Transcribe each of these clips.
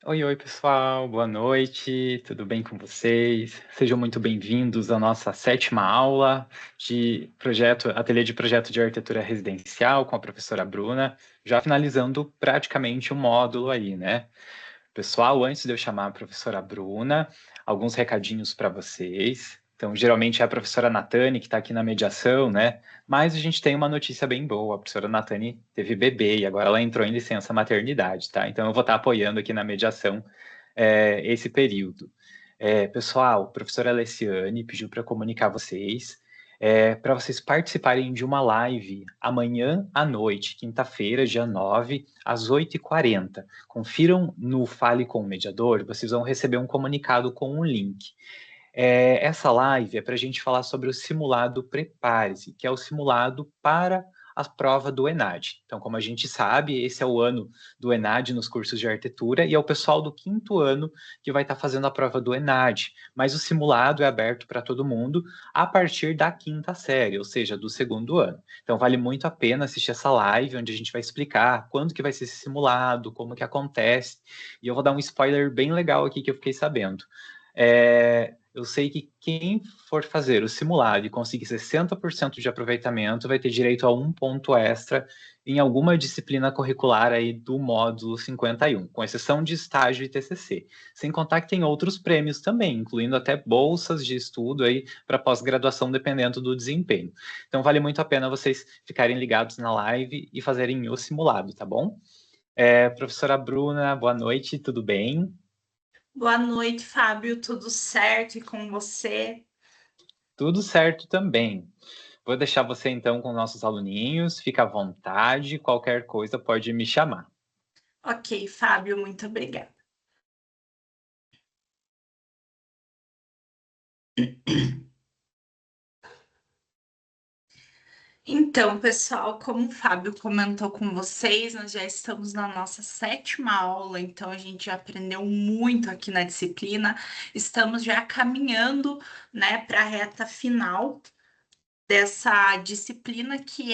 Oi, oi, pessoal, boa noite, tudo bem com vocês? Sejam muito bem-vindos à nossa sétima aula de ateliê de projeto de arquitetura residencial com a professora Bruna, já finalizando praticamente o módulo aí, né? Pessoal, antes de eu chamar a professora Bruna, alguns recadinhos para vocês. Então, geralmente é a professora Natane que está aqui na mediação, né? Mas a gente tem uma notícia bem boa. A professora Natane teve bebê e agora ela entrou em licença maternidade, tá? Então, eu vou estar apoiando aqui na mediação esse período. Pessoal, a professora Alessiane pediu para comunicar vocês para vocês participarem de uma live amanhã à noite, quinta-feira, dia 9, às 8h40. Confiram no Fale com o Mediador, vocês vão receber um comunicado com um link. Essa live é para a gente falar sobre o simulado Prepare-se, que é o simulado para a prova do ENAD. Então, como a gente sabe, esse é o ano do ENAD nos cursos de arquitetura e é o pessoal do quinto ano que vai estar fazendo a prova do ENAD. Mas o simulado é aberto para todo mundo a partir da quinta série, ou seja, do segundo ano. Então, vale muito a pena assistir essa live, onde a gente vai explicar quando que vai ser esse simulado, como que acontece. E eu vou dar um spoiler bem legal aqui que eu fiquei sabendo. Eu sei que quem for fazer o simulado e conseguir 60% de aproveitamento vai ter direito a um ponto extra em alguma disciplina curricular aí do módulo 51, com exceção de estágio e TCC. Sem contar que tem outros prêmios também, incluindo até bolsas de estudo aí para pós-graduação, dependendo do desempenho. Então vale muito a pena vocês ficarem ligados na live e fazerem o simulado, tá bom? Professora Bruna, boa noite, tudo bem? Boa noite, Fábio. Tudo certo e com você? Tudo certo também. Vou deixar você então com nossos aluninhos, fica à vontade, qualquer coisa pode me chamar. Ok, Fábio, muito obrigada. Então, pessoal, como o Fábio comentou com vocês, nós já estamos na nossa sétima aula, então a gente já aprendeu muito aqui na disciplina. Estamos já caminhando, né, para a reta final dessa disciplina que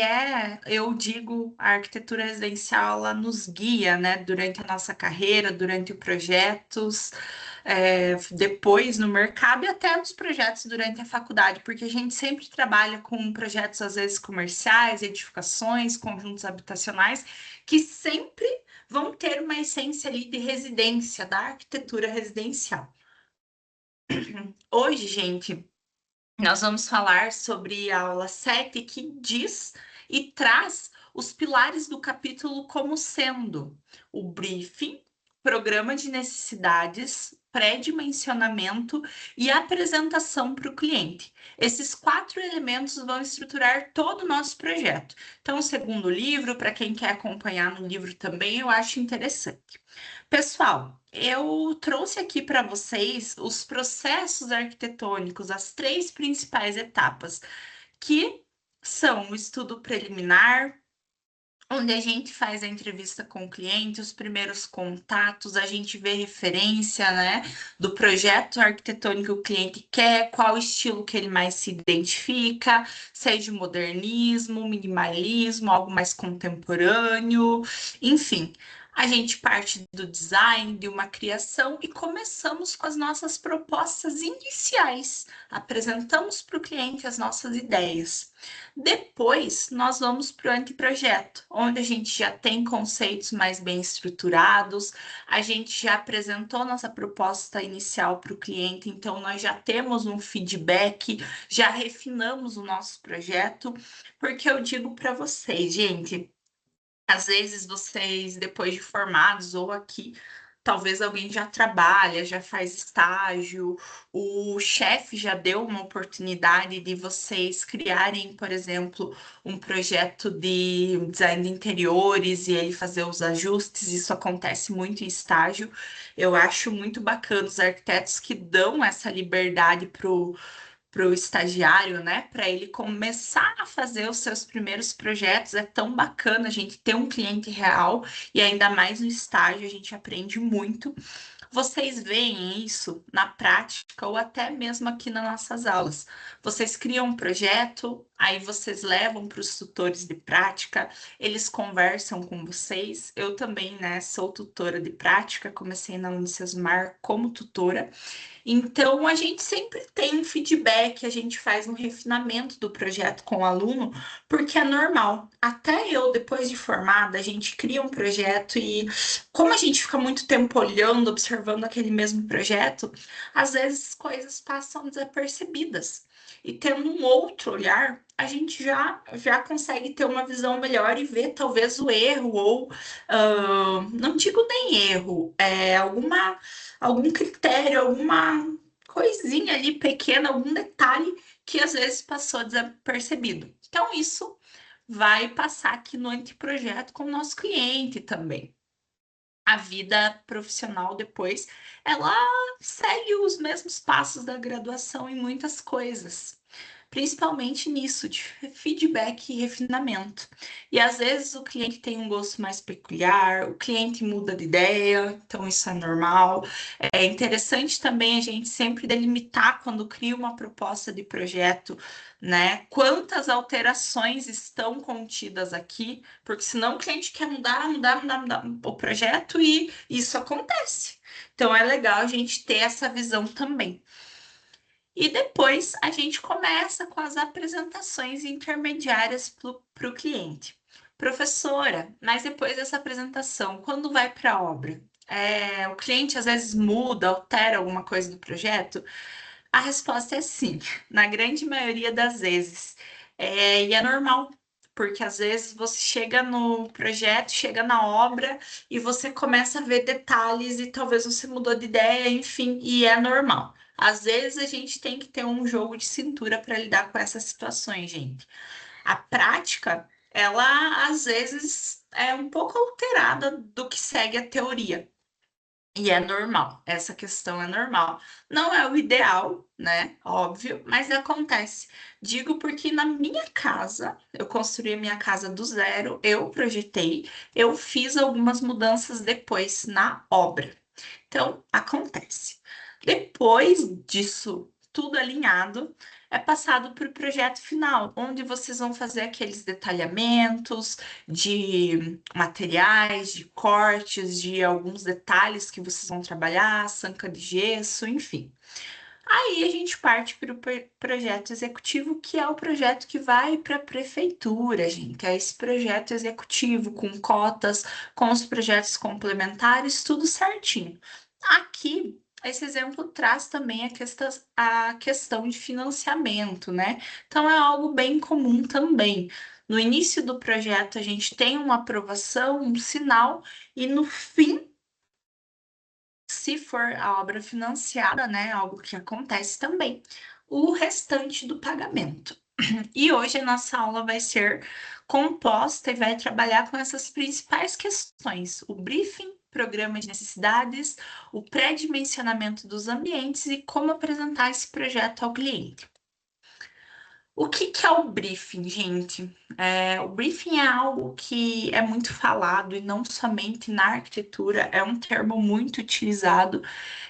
eu digo, a arquitetura residencial, ela nos guia, né, durante a nossa carreira, durante os projetos, depois no mercado e até nos projetos durante a faculdade, porque a gente sempre trabalha com projetos, às vezes, comerciais, edificações, conjuntos habitacionais, que sempre vão ter uma essência ali de residência, da arquitetura residencial. Hoje, gente, nós vamos falar sobre a aula 7 que diz e traz os pilares do capítulo como sendo o briefing, programa de necessidades, pré-dimensionamento e apresentação para o cliente. Esses 4 elementos vão estruturar todo o nosso projeto. Então, o segundo livro, para quem quer acompanhar no livro também, eu acho interessante. Pessoal, eu trouxe aqui para vocês os processos arquitetônicos, as 3 principais etapas, que são o estudo preliminar, onde a gente faz a entrevista com o cliente, os primeiros contatos, a gente vê referência, né, do projeto arquitetônico que o cliente quer, qual estilo que ele mais se identifica, seja modernismo, minimalismo, algo mais contemporâneo, enfim. A gente parte do design, de uma criação e começamos com as nossas propostas iniciais. Apresentamos para o cliente as nossas ideias. Depois, nós vamos para o anteprojeto, onde a gente já tem conceitos mais bem estruturados, a gente já apresentou nossa proposta inicial para o cliente, então nós já temos um feedback, já refinamos o nosso projeto, porque eu digo para vocês, gente, às vezes vocês, depois de formados ou aqui, talvez alguém já trabalha, já faz estágio, o chefe já deu uma oportunidade de vocês criarem, por exemplo, um projeto de design de interiores e ele fazer os ajustes. Isso acontece muito em estágio. Eu acho muito bacana os arquitetos que dão essa liberdade para o estagiário, né? Para ele começar a fazer os seus primeiros projetos. É tão bacana a gente ter um cliente real e ainda mais no estágio, a gente aprende muito. Vocês veem isso na prática ou até mesmo aqui nas nossas aulas. Vocês criam um projeto, Aí vocês levam para os tutores de prática, eles conversam com vocês. Eu também, né, sou tutora de prática, comecei na Unicesumar como tutora. Então, a gente sempre tem um feedback, a gente faz um refinamento do projeto com o aluno, porque é normal. Até eu, depois de formada, a gente cria um projeto e, como a gente fica muito tempo olhando, observando aquele mesmo projeto, às vezes coisas passam desapercebidas. E tendo um outro olhar, a gente já consegue ter uma visão melhor e ver talvez o erro, ou não digo nem erro, algum critério, alguma coisinha ali pequena, algum detalhe que às vezes passou desapercebido. Então, isso vai passar aqui no anteprojeto com o nosso cliente também. A vida profissional depois, ela segue os mesmos passos da graduação em muitas coisas, principalmente nisso, de feedback e refinamento. E às vezes o cliente tem um gosto mais peculiar, o cliente muda de ideia, então isso é normal. É interessante também a gente sempre delimitar quando cria uma proposta de projeto, né? Quantas alterações estão contidas aqui, porque senão o cliente quer mudar o projeto e isso acontece. Então é legal a gente ter essa visão também. E depois a gente começa com as apresentações intermediárias para o cliente. Professora, mas depois dessa apresentação, quando vai para a obra? O cliente às vezes muda, altera alguma coisa do projeto? A resposta é sim, na grande maioria das vezes. E é normal, porque às vezes você chega no projeto, chega na obra e você começa a ver detalhes e talvez você mudou de ideia, enfim, e é normal. Às vezes a gente tem que ter um jogo de cintura para lidar com essas situações, gente. A prática, ela às vezes é um pouco alterada do que segue a teoria. E é normal, essa questão é normal. Não é o ideal, né? Óbvio, mas acontece. Digo porque na minha casa, eu construí a minha casa do zero, eu projetei, eu fiz algumas mudanças depois na obra. Então, acontece. Depois disso, tudo alinhado, é passado para o projeto final, onde vocês vão fazer aqueles detalhamentos de materiais, de cortes, de alguns detalhes que vocês vão trabalhar, sanca de gesso, enfim. Aí a gente parte para o projeto executivo, que é o projeto que vai para a prefeitura, gente. É esse projeto executivo com cotas, com os projetos complementares, tudo certinho. Aqui, esse exemplo traz também a questão de financiamento, né? Então é algo bem comum também. No início do projeto, a gente tem uma aprovação, um sinal, e no fim, se for a obra financiada, né, algo que acontece também, o restante do pagamento. E hoje a nossa aula vai ser composta e vai trabalhar com essas principais questões: o briefing, programa de necessidades, o pré-dimensionamento dos ambientes e como apresentar esse projeto ao cliente. O que é o briefing, gente? O briefing é algo que é muito falado e não somente na arquitetura, é um termo muito utilizado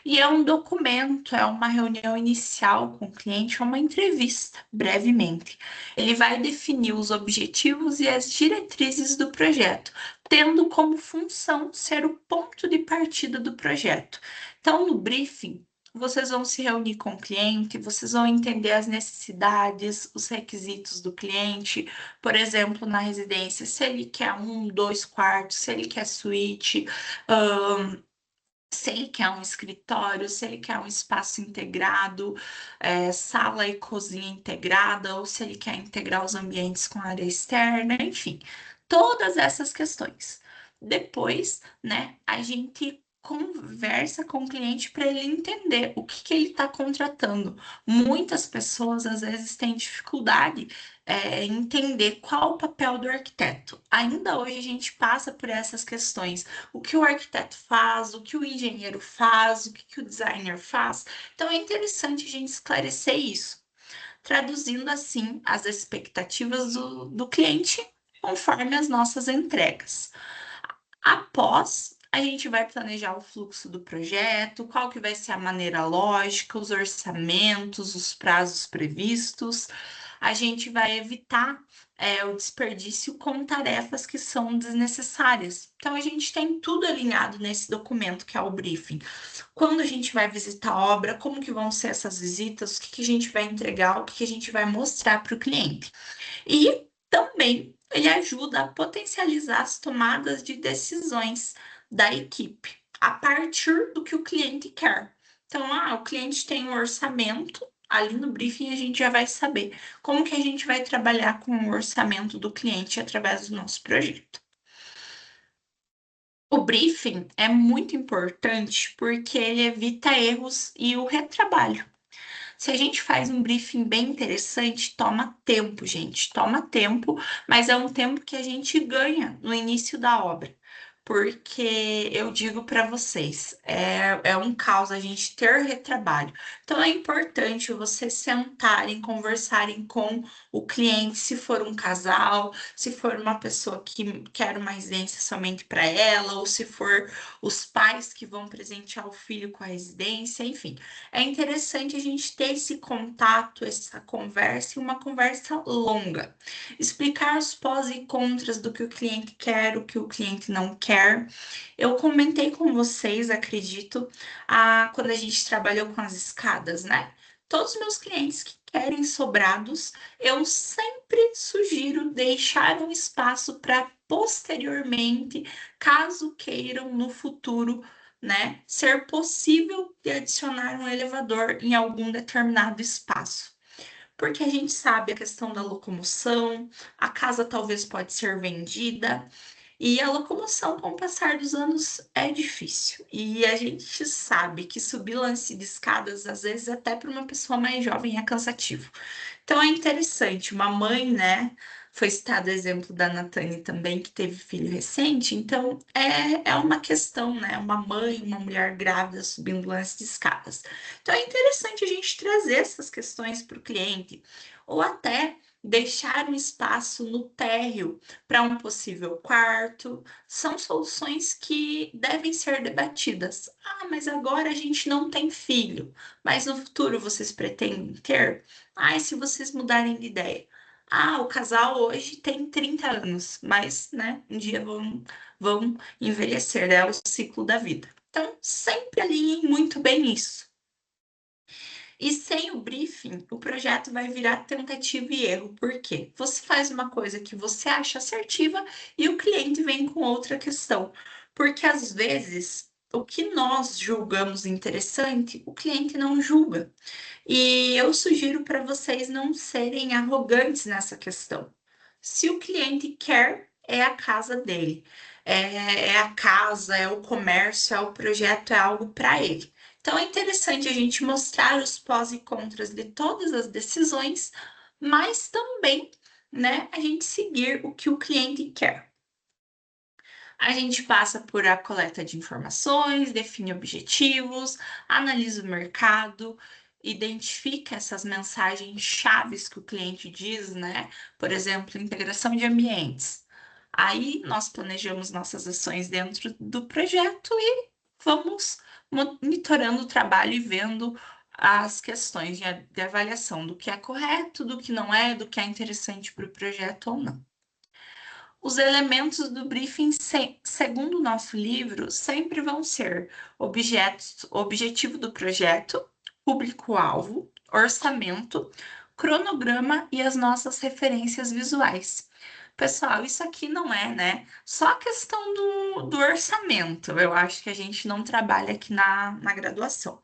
e é um documento, é uma reunião inicial com o cliente, é uma entrevista, brevemente. Ele vai definir os objetivos e as diretrizes do projeto, tendo como função ser o ponto de partida do projeto. Então, no briefing, vocês vão se reunir com o cliente, vocês vão entender as necessidades, os requisitos do cliente. Por exemplo, na residência, se ele quer 1, 2 quartos, se ele quer suíte, se ele quer um escritório, se ele quer um espaço integrado, sala e cozinha integrada, ou se ele quer integrar os ambientes com área externa, enfim, todas essas questões. Depois, né, a gente conversa com o cliente para ele entender o que ele está contratando. Muitas pessoas às vezes têm dificuldade em entender qual o papel do arquiteto. Ainda hoje a gente passa por essas questões: o que o arquiteto faz, o que o engenheiro faz, o que o designer faz. Então é interessante a gente esclarecer isso, traduzindo assim as expectativas do cliente conforme as nossas entregas. Após, a gente vai planejar o fluxo do projeto, qual que vai ser a maneira lógica, os orçamentos, os prazos previstos. a gente vai evitar o desperdício com tarefas que são desnecessárias. Então, a gente tem tudo alinhado nesse documento que é o briefing. Quando a gente vai visitar a obra, como que vão ser essas visitas, o que que a gente vai entregar, o que que a gente vai mostrar para o cliente. E também ele ajuda a potencializar as tomadas de decisões da equipe, a partir do que o cliente quer. Então, o cliente tem um orçamento, ali no briefing a gente já vai saber como que a gente vai trabalhar com o orçamento do cliente através do nosso projeto. O briefing é muito importante porque ele evita erros e o retrabalho. Se a gente faz um briefing bem interessante, toma tempo, gente, toma tempo, mas é um tempo que a gente ganha no início da obra. Porque eu digo para vocês, é um caos a gente ter retrabalho. Então é importante vocês sentarem, conversarem com o cliente, se for um casal, se for uma pessoa que quer uma residência somente para ela, ou se for os pais que vão presentear o filho com a residência, enfim. É interessante a gente ter esse contato, essa conversa e uma conversa longa. Explicar os pós e contras do que o cliente quer, o que o cliente não quer. Eu comentei com vocês, acredito, quando a gente trabalhou com as escadas, né? Todos os meus clientes que querem sobrados, eu sempre sugiro deixar um espaço para posteriormente, caso queiram no futuro, né, ser possível de adicionar um elevador em algum determinado espaço. Porque a gente sabe a questão da locomoção, a casa talvez pode ser vendida, e a locomoção, com o passar dos anos, é difícil. E a gente sabe que subir lance de escadas, às vezes, até para uma pessoa mais jovem, é cansativo. Então, é interessante. Uma mãe, né? Foi citado o exemplo da Natane também, que teve filho recente. Então, é uma questão, né? Uma mãe, uma mulher grávida subindo lance de escadas. Então, é interessante a gente trazer essas questões para o cliente. Ou até deixar um espaço no térreo para um possível quarto, são soluções que devem ser debatidas. Mas agora a gente não tem filho, mas no futuro vocês pretendem ter? E se vocês mudarem de ideia? O casal hoje tem 30 anos, mas, né, um dia vão envelhecer, é o ciclo da vida. Então, sempre alinhem muito bem isso. E sem o briefing, o projeto vai virar tentativa e erro. Por quê? Você faz uma coisa que você acha assertiva e o cliente vem com outra questão. Porque às vezes o que nós julgamos interessante, o cliente não julga. E eu sugiro para vocês não serem arrogantes nessa questão. Se o cliente quer, é a casa dele. É a casa, é o comércio, é o projeto, é algo para ele. Então é interessante a gente mostrar os pós e contras de todas as decisões, mas também, né, a gente seguir o que o cliente quer. A gente passa por a coleta de informações, define objetivos, analisa o mercado, identifica essas mensagens chaves que o cliente diz, né? Por exemplo, integração de ambientes. Aí nós planejamos nossas ações dentro do projeto e vamos monitorando o trabalho e vendo as questões de avaliação do que é correto, do que não é, do que é interessante para o projeto ou não. Os elementos do briefing, segundo o nosso livro, sempre vão ser objetivo do projeto, público-alvo, orçamento, cronograma e as nossas referências visuais. Pessoal, isso aqui não é, né? Só a questão do orçamento. Eu acho que a gente não trabalha aqui na graduação.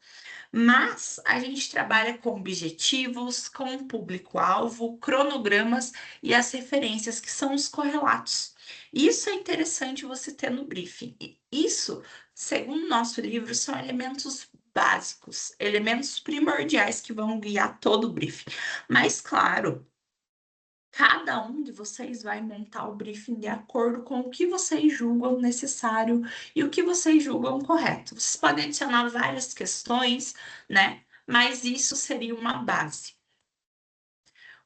Mas a gente trabalha com objetivos, com público-alvo, cronogramas e as referências, que são os correlatos. Isso é interessante você ter no briefing. Isso, segundo o nosso livro, são elementos básicos, elementos primordiais que vão guiar todo o briefing. Mas, claro, cada um de vocês vai montar o briefing de acordo com o que vocês julgam necessário e o que vocês julgam correto. Vocês podem adicionar várias questões, né? Mas isso seria uma base.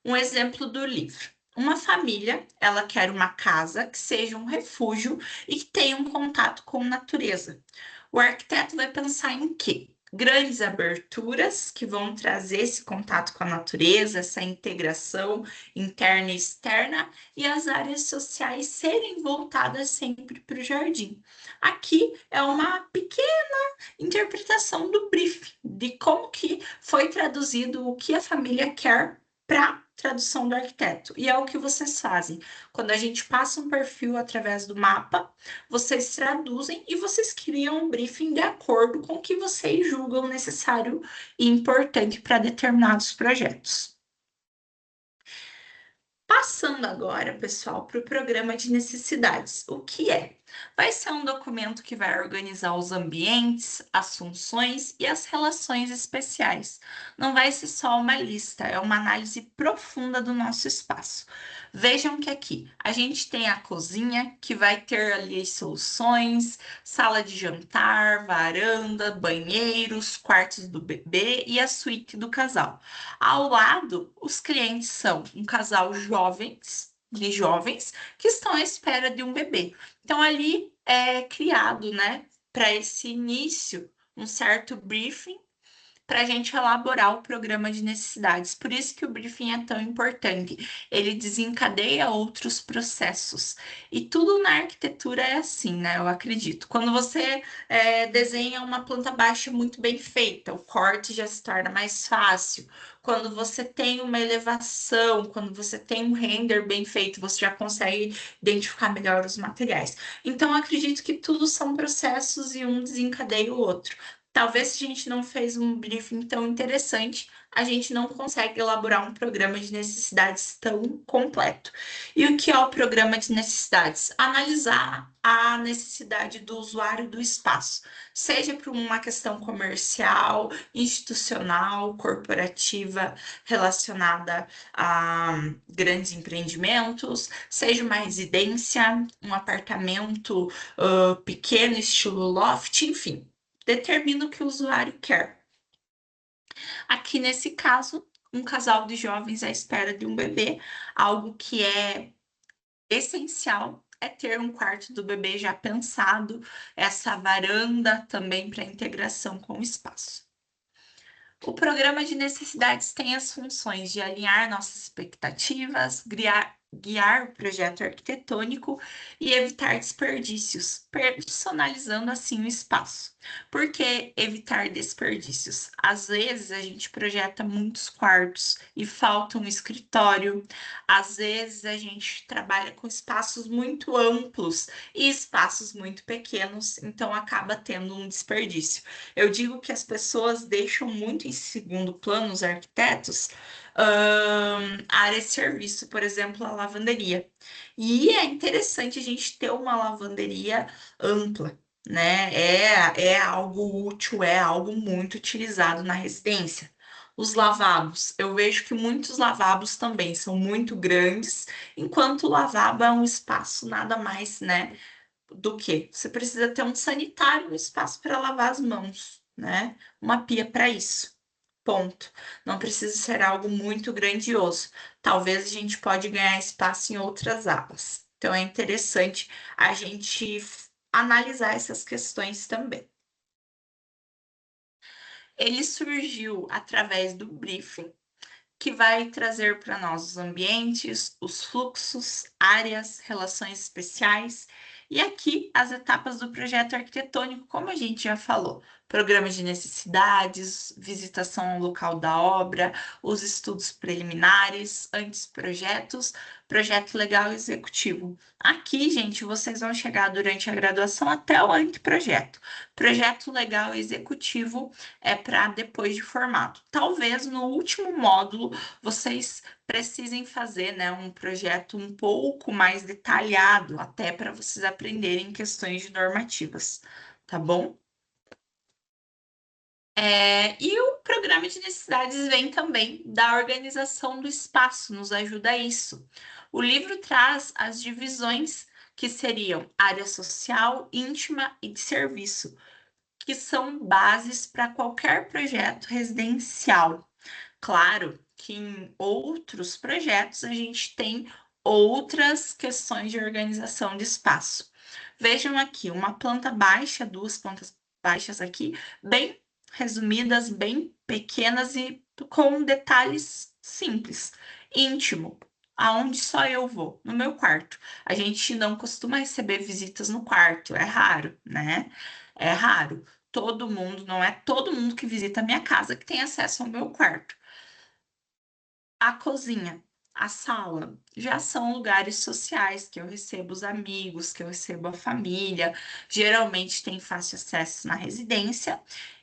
Um exemplo do livro. Uma família, ela quer uma casa que seja um refúgio e que tenha um contato com a natureza. O arquiteto vai pensar em quê? grandes aberturas que vão trazer esse contato com a natureza, essa integração interna e externa, e as áreas sociais serem voltadas sempre para o jardim. Aqui é uma pequena interpretação do briefing, de como que foi traduzido o que a família quer para tradução do arquiteto. E é o que vocês fazem. Quando a gente passa um perfil através do mapa, vocês traduzem e vocês criam um briefing de acordo com o que vocês julgam necessário e importante para determinados projetos. Passando agora, pessoal, para o programa de necessidades. O que é? Vai ser um documento que vai organizar os ambientes, as funções e as relações especiais. Não vai ser só uma lista, é uma análise profunda do nosso espaço. Vejam que aqui a gente tem a cozinha, que vai ter ali as soluções, sala de jantar, varanda, banheiros, quartos do bebê e a suíte do casal. Ao lado, os clientes são um casal de jovens, que estão à espera de um bebê. Então, ali é criado, né, para esse início, um certo briefing para a gente elaborar o programa de necessidades. Por isso que o briefing é tão importante. Ele desencadeia outros processos. E tudo na arquitetura é assim, né? Eu acredito. Quando você desenha uma planta baixa muito bem feita, o corte já se torna mais fácil. Quando você tem uma elevação, quando você tem um render bem feito, você já consegue identificar melhor os materiais. Então, acredito que tudo são processos e um desencadeia o outro. Talvez se a gente não fez um briefing tão interessante, a gente não consegue elaborar um programa de necessidades tão completo. E o que é o programa de necessidades? Analisar a necessidade do usuário do espaço, seja por uma questão comercial, institucional, corporativa, relacionada a grandes empreendimentos, seja uma residência, um apartamento pequeno, estilo loft, enfim, determina o que o usuário quer. Aqui nesse caso, um casal de jovens à espera de um bebê, algo que é essencial é ter um quarto do bebê já pensado, essa varanda também para integração com o espaço. O programa de necessidades tem as funções de alinhar nossas expectativas, guiar o projeto arquitetônico e evitar desperdícios, personalizando assim o espaço. Por que evitar desperdícios? Às vezes a gente projeta muitos quartos e falta um escritório, às vezes a gente trabalha com espaços muito amplos e espaços muito pequenos, então acaba tendo um desperdício. Eu digo que as pessoas deixam muito em segundo plano, os arquitetos, a área de serviço, por exemplo, a lavanderia. E é interessante a gente ter uma lavanderia ampla, né? É algo útil, é algo muito utilizado na residência. Os lavabos, eu vejo que muitos lavabos também são muito grandes, enquanto o lavabo é um espaço nada mais, né, do que você precisa ter um sanitário, um espaço para lavar as mãos, né? Uma pia para isso. Ponto. Não precisa ser algo muito grandioso. Talvez a gente pode ganhar espaço em outras abas. Então é interessante a gente analisar essas questões também. Ele surgiu através do briefing, que vai trazer para nós os ambientes, os fluxos, áreas, relações especiais e aqui as etapas do projeto arquitetônico, como a gente já falou. Programa de necessidades, visitação ao local da obra, os estudos preliminares, antes projetos, projeto legal executivo. Aqui, gente, vocês vão chegar durante a graduação até o anteprojeto. Projeto legal executivo é para depois de formado. Talvez no último módulo vocês precisem fazer, né, um projeto um pouco mais detalhado, até para vocês aprenderem questões de normativas, tá bom? E o programa de necessidades vem também da organização do espaço, nos ajuda a isso. O livro traz as divisões que seriam área social, íntima e de serviço, que são bases para qualquer projeto residencial. Claro que em outros projetos a gente tem outras questões de organização de espaço. Vejam aqui, uma planta baixa, duas plantas baixas aqui, bem resumidas, bem pequenas e com detalhes simples, íntimo, aonde só eu vou, no meu quarto. A gente não costuma receber visitas no quarto, é raro, né? É raro. Todo mundo, não é todo mundo que visita a minha casa que tem acesso ao meu quarto. A cozinha, a sala, já são lugares sociais que eu recebo os amigos, que eu recebo a família. Geralmente tem fácil acesso na residência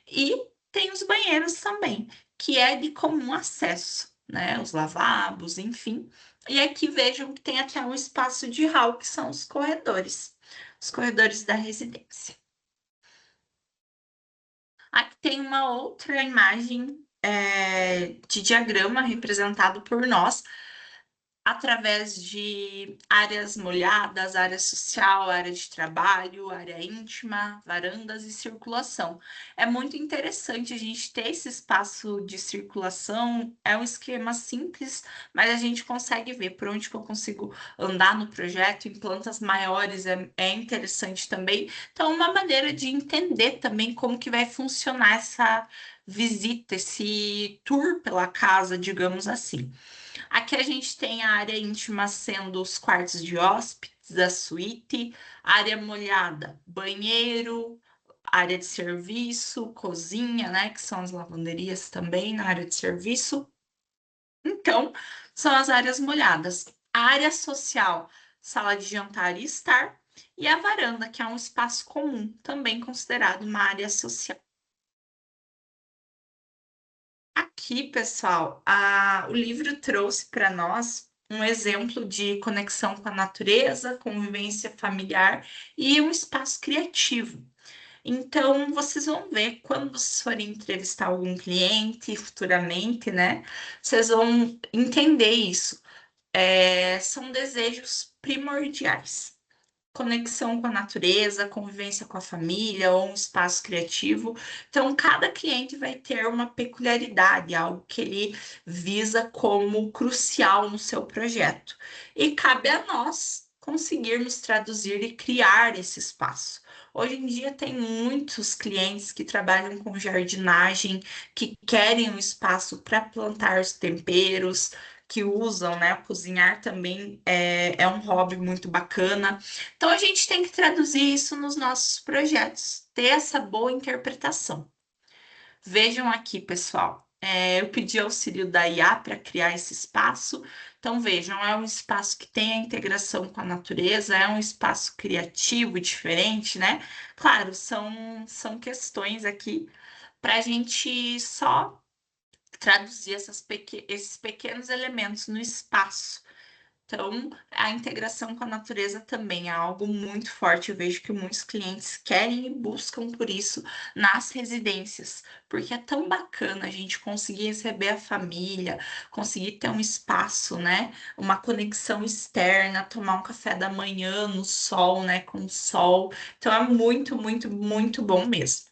e tem os banheiros também, que é de comum acesso, né? Os lavabos, enfim. E aqui vejam que tem até um espaço de hall, que são os corredores da residência. Aqui tem uma outra imagem de diagrama representado por nós, através de áreas molhadas, área social, área de trabalho, área íntima, varandas e circulação. É muito interessante a gente ter esse espaço de circulação. É um esquema simples, mas a gente consegue ver por onde que eu consigo andar no projeto. Em plantas maiores é interessante também. Então, uma maneira de entender também como que vai funcionar essa visita, esse tour pela casa, digamos assim. Aqui a gente tem a área íntima sendo os quartos de hóspedes, a suíte, área molhada, banheiro, área de serviço, cozinha, né, que são as lavanderias também na área de serviço. Então, são as áreas molhadas. A área social, sala de jantar e estar, e a varanda, que é um espaço comum, também considerado uma área social. Aqui, pessoal, o livro trouxe para nós um exemplo de conexão com a natureza, convivência familiar e um espaço criativo. Então, vocês vão ver quando vocês forem entrevistar algum cliente futuramente, né? Vocês vão entender isso. São desejos primordiais, conexão com a natureza, convivência com a família ou um espaço criativo. Então, cada cliente vai ter uma peculiaridade, algo que ele visa como crucial no seu projeto. E cabe a nós conseguirmos traduzir e criar esse espaço. Hoje em dia tem muitos clientes que trabalham com jardinagem, que querem um espaço para plantar os temperos, que usam, né? Cozinhar também é um hobby muito bacana. Então, a gente tem que traduzir isso nos nossos projetos, ter essa boa interpretação. Vejam aqui, pessoal. Eu pedi auxílio da IA para criar esse espaço. Então, vejam, é um espaço que tem a integração com a natureza, é um espaço criativo, diferente, né? Claro, são questões aqui para a gente só traduzir esses pequenos elementos no espaço. Então, a integração com a natureza também é algo muito forte. Eu vejo que muitos clientes querem e buscam por isso nas residências, porque é tão bacana a gente conseguir receber a família, conseguir ter um espaço, né? Uma conexão externa, tomar um café da manhã no sol, né? Com o sol. Então, é muito, muito, muito bom mesmo.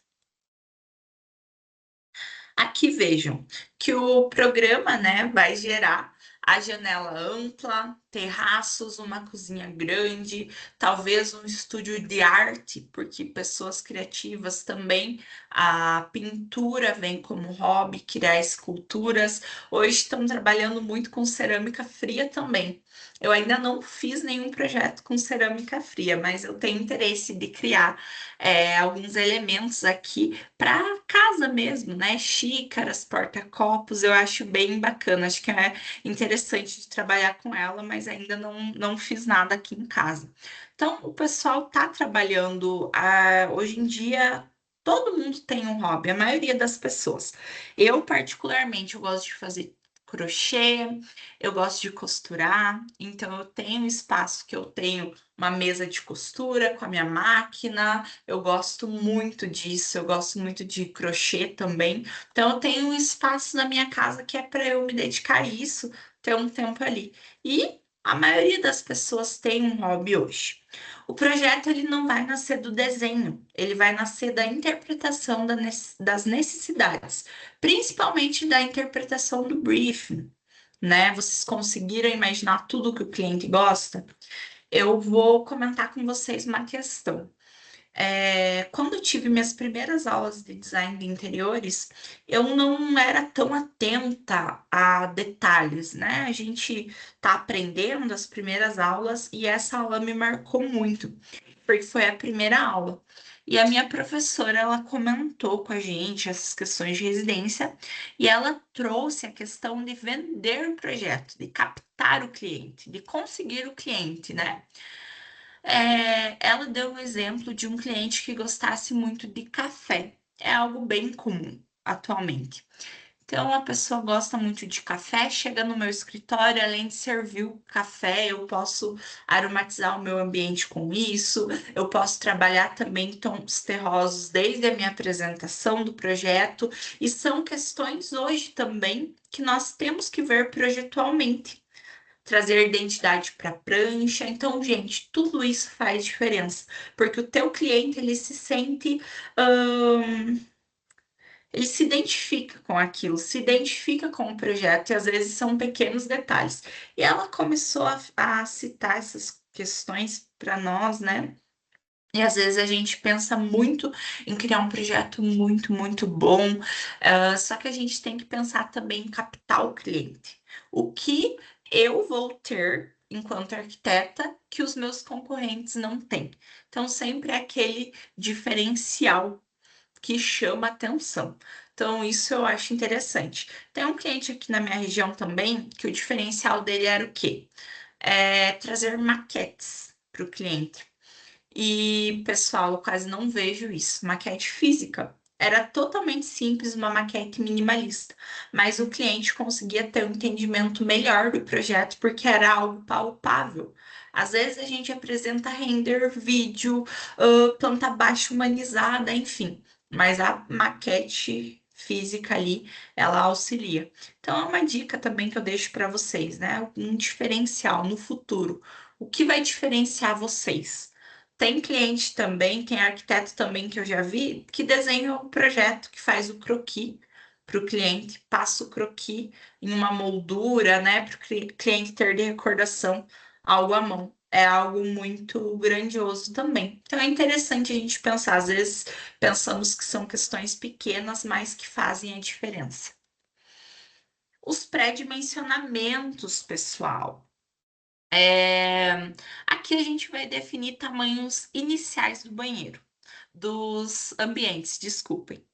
Aqui vejam que o programa, né, vai gerar a janela ampla, terraços, uma cozinha grande, talvez um estúdio de arte, porque pessoas criativas também, a pintura vem como hobby, criar esculturas. Hoje estão trabalhando muito com cerâmica fria também. Eu ainda não fiz nenhum projeto com cerâmica fria, mas eu tenho interesse de criar alguns elementos aqui para casa mesmo, né? Xícaras, porta-copos, eu acho bem bacana. Acho que é interessante de trabalhar com ela, mas ainda não fiz nada aqui em casa. Então, o pessoal está trabalhando hoje em dia. Todo mundo tem um hobby, a maioria das pessoas. Eu, particularmente, eu gosto de fazer crochê, eu gosto de costurar, então eu tenho um espaço que eu tenho uma mesa de costura com a minha máquina, eu gosto muito disso, eu gosto muito de crochê também. Então, eu tenho um espaço na minha casa que é para eu me dedicar a isso, ter um tempo ali. E a maioria das pessoas tem um hobby hoje. O projeto ele não vai nascer do desenho, ele vai nascer da interpretação das necessidades, principalmente da interpretação do briefing, né? Vocês conseguiram imaginar tudo que o cliente gosta? Eu vou comentar com vocês uma questão. Quando eu tive minhas primeiras aulas de design de interiores, eu não era tão atenta a detalhes, né? A gente tá aprendendo as primeiras aulas e essa aula me marcou muito, porque foi a primeira aula. E a minha professora, ela comentou com a gente essas questões de residência e ela trouxe a questão de vender o projeto, de captar o cliente, de conseguir o cliente, né? Ela deu um exemplo de um cliente que gostasse muito de café. É algo bem comum atualmente. Então, a pessoa gosta muito de café, chega no meu escritório, além de servir o café, eu posso aromatizar o meu ambiente com isso, eu posso trabalhar também tons terrosos desde a minha apresentação do projeto, e são questões hoje também que nós temos que ver projetualmente trazer identidade para a prancha. Então, gente, tudo isso faz diferença, porque o teu cliente ele se sente, ele se identifica com aquilo, se identifica com o projeto, e às vezes são pequenos detalhes. E ela começou a citar essas questões para nós, né? E às vezes a gente pensa muito em criar um projeto muito, muito bom, só que a gente tem que pensar também em captar o cliente. O que eu vou ter enquanto arquiteta que os meus concorrentes não têm? Então, sempre é aquele diferencial que chama atenção. Então, isso eu acho interessante. Tem um cliente aqui na minha região também que o diferencial dele era o quê? Trazer maquetes para o cliente. E, pessoal, eu quase não vejo isso. Maquete física. Era totalmente simples, uma maquete minimalista, mas o cliente conseguia ter um entendimento melhor do projeto porque era algo palpável. Às vezes a gente apresenta render, vídeo, planta baixa humanizada, enfim, mas a maquete física ali, ela auxilia. Então é uma dica também que eu deixo para vocês, né? Um diferencial no futuro. O que vai diferenciar vocês? Tem cliente também, tem arquiteto também que eu já vi, que desenha o projeto, que faz o croquis para o cliente, passa o croquis em uma moldura, né, para o cliente ter de recordação algo à mão. É algo muito grandioso também. Então é interessante a gente pensar, às vezes pensamos que são questões pequenas, mas que fazem a diferença. Os pré-dimensionamentos, pessoal. Aqui a gente vai definir tamanhos iniciais do banheiro, dos ambientes, desculpem.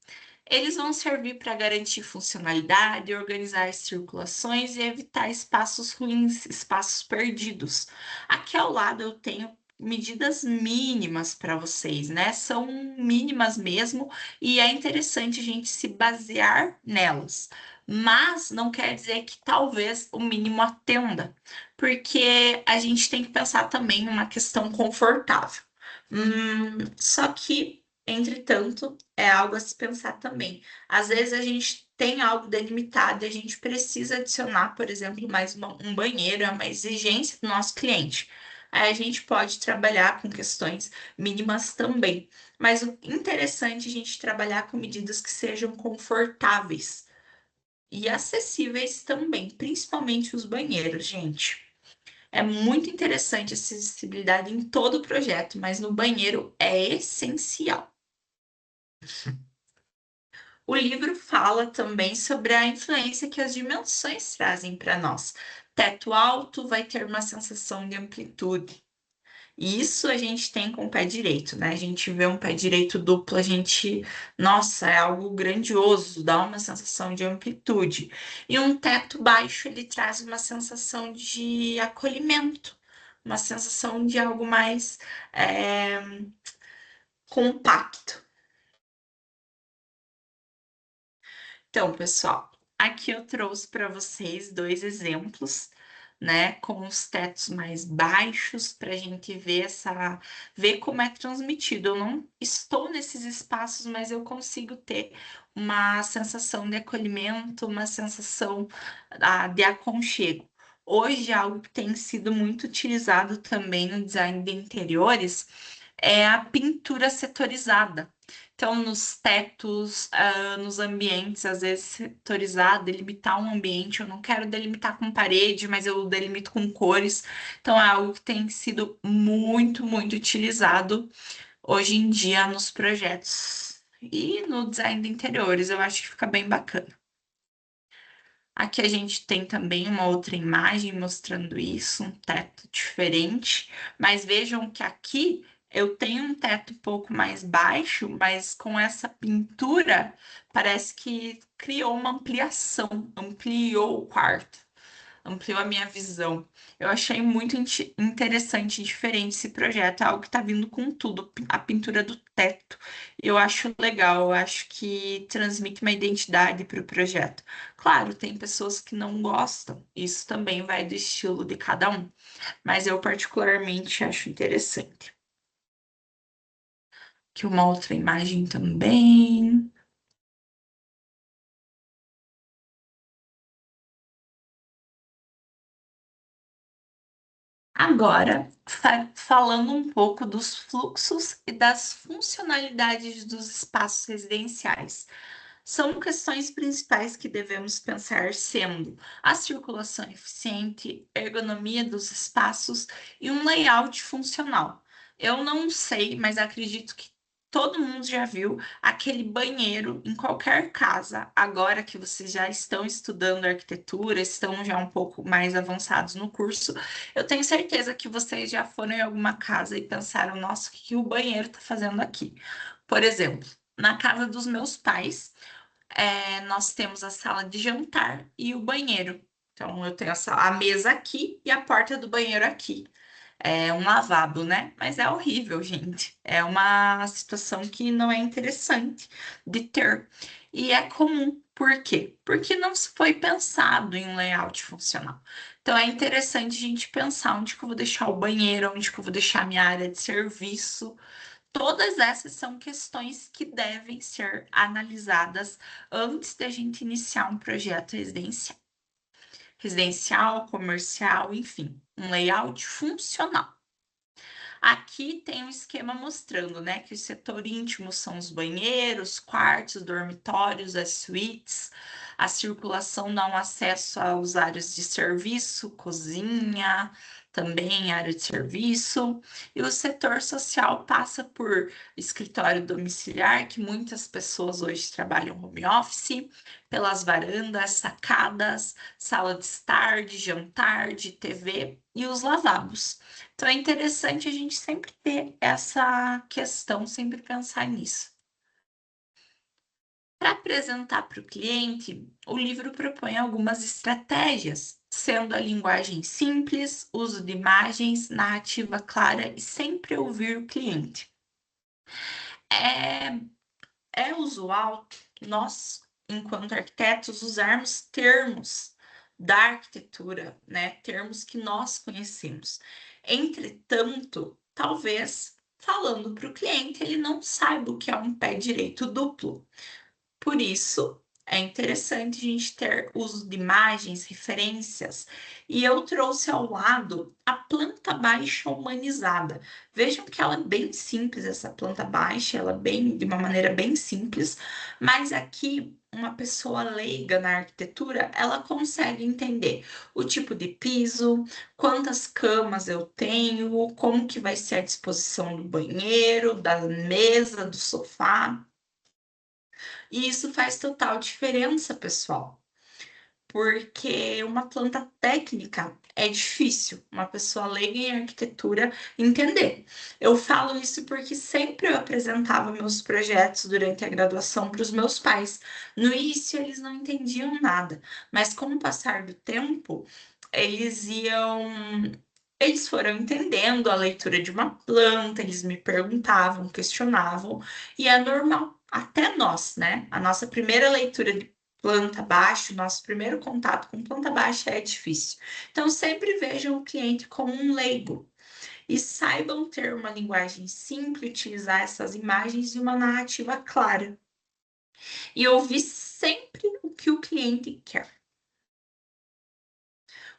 Eles vão servir para garantir funcionalidade, organizar circulações e evitar espaços ruins, espaços perdidos. Aqui ao lado eu tenho medidas mínimas para vocês, né? São mínimas mesmo e é interessante a gente se basear nelas. Mas não quer dizer que talvez o mínimo atenda, porque a gente tem que pensar também numa questão confortável. Só que, entretanto, é algo a se pensar também. Às vezes a gente tem algo delimitado e a gente precisa adicionar, por exemplo, mais um banheiro, é uma exigência do nosso cliente. Aí a gente pode trabalhar com questões mínimas também. Mas o interessante é a gente trabalhar com medidas que sejam confortáveis e acessíveis também, principalmente os banheiros, gente. É muito interessante essa acessibilidade em todo o projeto, mas no banheiro é essencial. O livro fala também sobre a influência que as dimensões trazem para nós. Teto alto vai ter uma sensação de amplitude. E isso a gente tem com o pé direito, né? A gente vê um pé direito duplo, a gente, nossa, é algo grandioso, dá uma sensação de amplitude. E um teto baixo, ele traz uma sensação de acolhimento, uma sensação de algo mais é, compacto. Então, pessoal, aqui eu trouxe para vocês dois exemplos, né, com os tetos mais baixos, para a gente ver como é transmitido. Eu não estou nesses espaços, mas eu consigo ter uma sensação de acolhimento, uma sensação de aconchego. Hoje, algo que tem sido muito utilizado também no design de interiores é a pintura setorizada. Então, nos tetos, nos ambientes, às vezes setorizar, delimitar um ambiente. Eu não quero delimitar com parede, mas eu delimito com cores. Então, é algo que tem sido muito, muito utilizado hoje em dia nos projetos e no design de interiores. Eu acho que fica bem bacana. Aqui a gente tem também uma outra imagem mostrando isso, um teto diferente, mas vejam que aqui eu tenho um teto um pouco mais baixo, mas com essa pintura parece que criou uma ampliação, ampliou o quarto, ampliou a minha visão. Eu achei muito interessante e diferente esse projeto, é algo que está vindo com tudo, a pintura do teto. Eu acho legal, eu acho que transmite uma identidade para o projeto. Claro, tem pessoas que não gostam, isso também vai do estilo de cada um, mas eu particularmente acho interessante. Aqui uma outra imagem também. Agora, falando um pouco dos fluxos e das funcionalidades dos espaços residenciais. São questões principais que devemos pensar sendo a circulação eficiente, ergonomia dos espaços e um layout funcional. Eu não sei, mas acredito que todo mundo já viu aquele banheiro em qualquer casa, agora que vocês já estão estudando arquitetura, estão já um pouco mais avançados no curso. Eu tenho certeza que vocês já foram em alguma casa e pensaram, nossa, o que o banheiro está fazendo aqui? Por exemplo, na casa dos meus pais, nós temos a sala de jantar e o banheiro. Então, eu tenho a mesa aqui e a porta do banheiro aqui. É um lavabo, né? Mas é horrível, gente. É uma situação que não é interessante de ter. E é comum. Por quê? Porque não se foi pensado em um layout funcional. Então, é interessante a gente pensar onde que eu vou deixar o banheiro, onde que eu vou deixar a minha área de serviço. Todas essas são questões que devem ser analisadas antes da gente iniciar um projeto residencial, comercial, enfim, um layout funcional. Aqui tem um esquema mostrando, né, que o setor íntimo são os banheiros, quartos, dormitórios, as suítes. A circulação dá um acesso às áreas de serviço, cozinha, também área de serviço. E o setor social passa por escritório domiciliar, que muitas pessoas hoje trabalham home office, pelas varandas, sacadas, sala de estar, de jantar, de TV e os lavabos. Então é interessante a gente sempre ter essa questão, sempre pensar nisso. Para apresentar para o cliente, o livro propõe algumas estratégias, sendo a linguagem simples, uso de imagens, narrativa clara e sempre ouvir o cliente. É, é usual nós, enquanto arquitetos, usarmos termos da arquitetura, né? Termos que nós conhecemos. Entretanto, talvez falando para o cliente, ele não saiba o que é um pé direito duplo. Por isso, é interessante a gente ter uso de imagens, referências, e eu trouxe ao lado a planta baixa humanizada. Vejam que ela é bem simples, essa planta baixa, ela é bem, de uma maneira bem simples, mas aqui uma pessoa leiga na arquitetura, ela consegue entender o tipo de piso, quantas camas eu tenho, como que vai ser a disposição do banheiro, da mesa, do sofá. E isso faz total diferença, pessoal, porque uma planta técnica é difícil uma pessoa leiga em arquitetura entender. Eu falo isso porque sempre eu apresentava meus projetos durante a graduação para os meus pais. No início, eles não entendiam nada, mas com o passar do tempo, eles iam. Eles foram entendendo a leitura de uma planta, eles me perguntavam, questionavam, e é normal, até nós, né? A nossa primeira leitura de planta baixa, nosso primeiro contato com planta baixa é difícil. Então, sempre vejam o cliente como um leigo e saibam ter uma linguagem simples, utilizar essas imagens e uma narrativa clara. E ouvir sempre o que o cliente quer.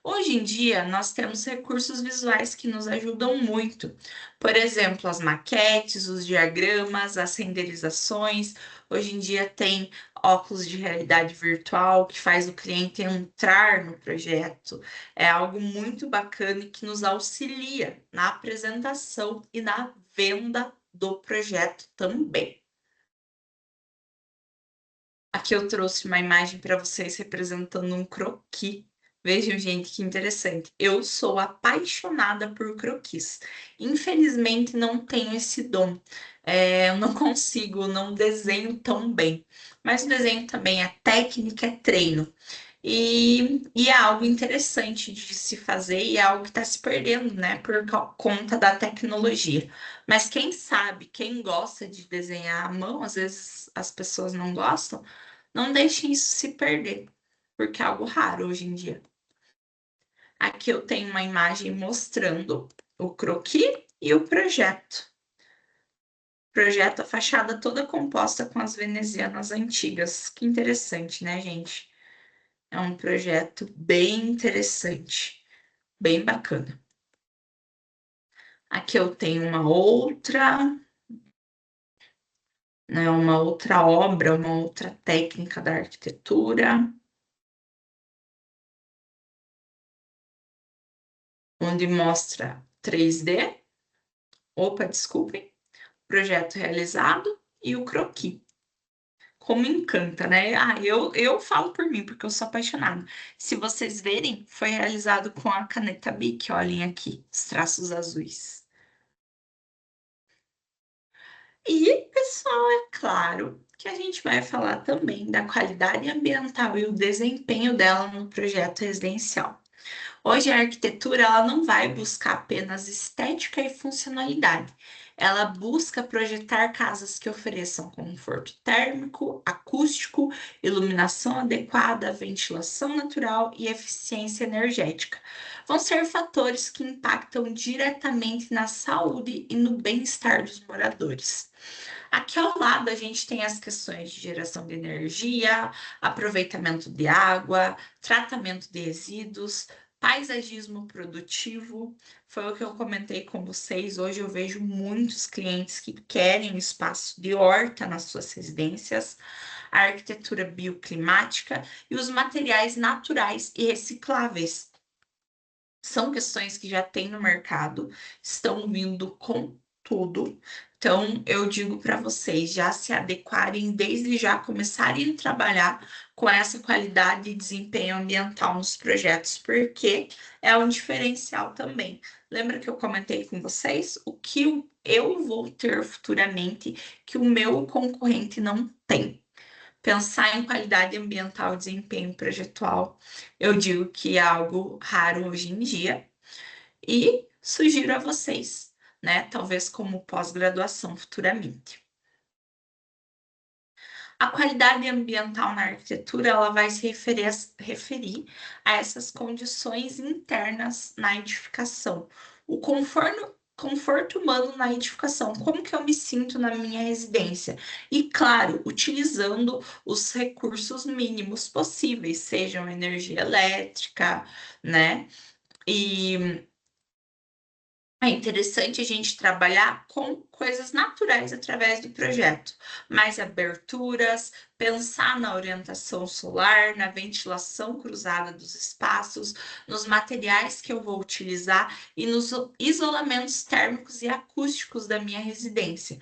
Hoje em dia, nós temos recursos visuais que nos ajudam muito. Por exemplo, as maquetes, os diagramas, as renderizações. Hoje em dia tem óculos de realidade virtual que faz o cliente entrar no projeto. É algo muito bacana e que nos auxilia na apresentação e na venda do projeto também. Aqui eu trouxe uma imagem para vocês representando um croquis. Vejam, gente, que interessante. Eu sou apaixonada por croquis. Infelizmente, não tenho esse dom. Eu não consigo, não desenho tão bem. Mas o desenho também é técnica, é treino. E é algo interessante de se fazer e é algo que está se perdendo, né, por conta da tecnologia. Mas quem sabe, quem gosta de desenhar à mão, às vezes as pessoas não gostam, não deixem isso se perder, porque é algo raro hoje em dia. Aqui eu tenho uma imagem mostrando o croquis e o projeto. Projeto, a fachada toda composta com as venezianas antigas. Que interessante, né, gente? É um projeto bem interessante, bem bacana. Aqui eu tenho uma outra obra, uma outra técnica da arquitetura, onde mostra 3D. Opa, desculpem. Projeto realizado e o croquis. Como encanta, né? Eu falo por mim, porque eu sou apaixonada. Se vocês verem, foi realizado com a caneta Bic, olhem aqui, os traços azuis. E, pessoal, é claro que a gente vai falar também da qualidade ambiental e o desempenho dela no projeto residencial. Hoje a arquitetura ela não vai buscar apenas estética e funcionalidade. Ela busca projetar casas que ofereçam conforto térmico, acústico, iluminação adequada, ventilação natural e eficiência energética. Vão ser fatores que impactam diretamente na saúde e no bem-estar dos moradores. Aqui ao lado a gente tem as questões de geração de energia, aproveitamento de água, tratamento de resíduos, paisagismo produtivo. Foi o que eu comentei com vocês. Hoje eu vejo muitos clientes que querem um espaço de horta nas suas residências, a arquitetura bioclimática e os materiais naturais e recicláveis. São questões que já tem no mercado, estão vindo com tudo. Então, eu digo para vocês já se adequarem, desde já começarem a trabalhar com essa qualidade e desempenho ambiental nos projetos, porque é um diferencial também. Lembra que eu comentei com vocês o que eu vou ter futuramente que o meu concorrente não tem? Pensar em qualidade ambiental e desempenho projetual, eu digo que é algo raro hoje em dia e sugiro a vocês, né? Talvez como pós-graduação futuramente. A qualidade ambiental na arquitetura ela vai se referir a essas condições internas na edificação. O conforto humano na edificação, como que eu me sinto na minha residência. E, claro, utilizando os recursos mínimos possíveis, sejam energia elétrica, né? E é interessante a gente trabalhar com coisas naturais através do projeto, mais aberturas, pensar na orientação solar, na ventilação cruzada dos espaços, nos materiais que eu vou utilizar e nos isolamentos térmicos e acústicos da minha residência.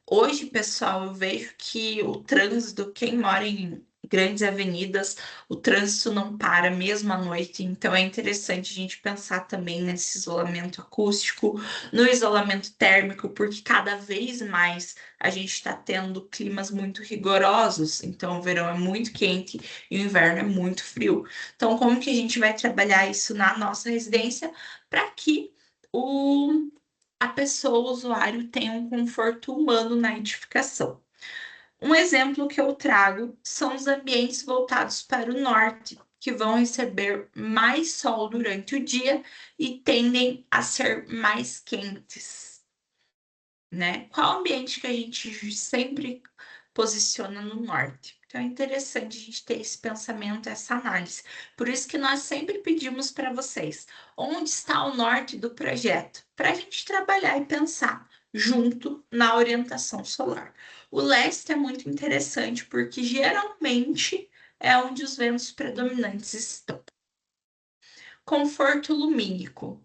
Hoje, pessoal, eu vejo que o trânsito, quem mora em grandes avenidas, o trânsito não para mesmo à noite, então é interessante a gente pensar também nesse isolamento acústico, no isolamento térmico, porque cada vez mais a gente está tendo climas muito rigorosos, então o verão é muito quente e o inverno é muito frio. Então, como que a gente vai trabalhar isso na nossa residência para que o a pessoa, o usuário, tem um conforto humano na edificação? Um exemplo que eu trago são os ambientes voltados para o norte, que vão receber mais sol durante o dia e tendem a ser mais quentes, né? Qual ambiente que a gente sempre posiciona no norte? Então é interessante a gente ter esse pensamento, essa análise. Por isso que nós sempre pedimos para vocês, onde está o norte do projeto? Para a gente trabalhar e pensar junto na orientação solar. O leste é muito interessante porque geralmente é onde os ventos predominantes estão. Conforto lumínico.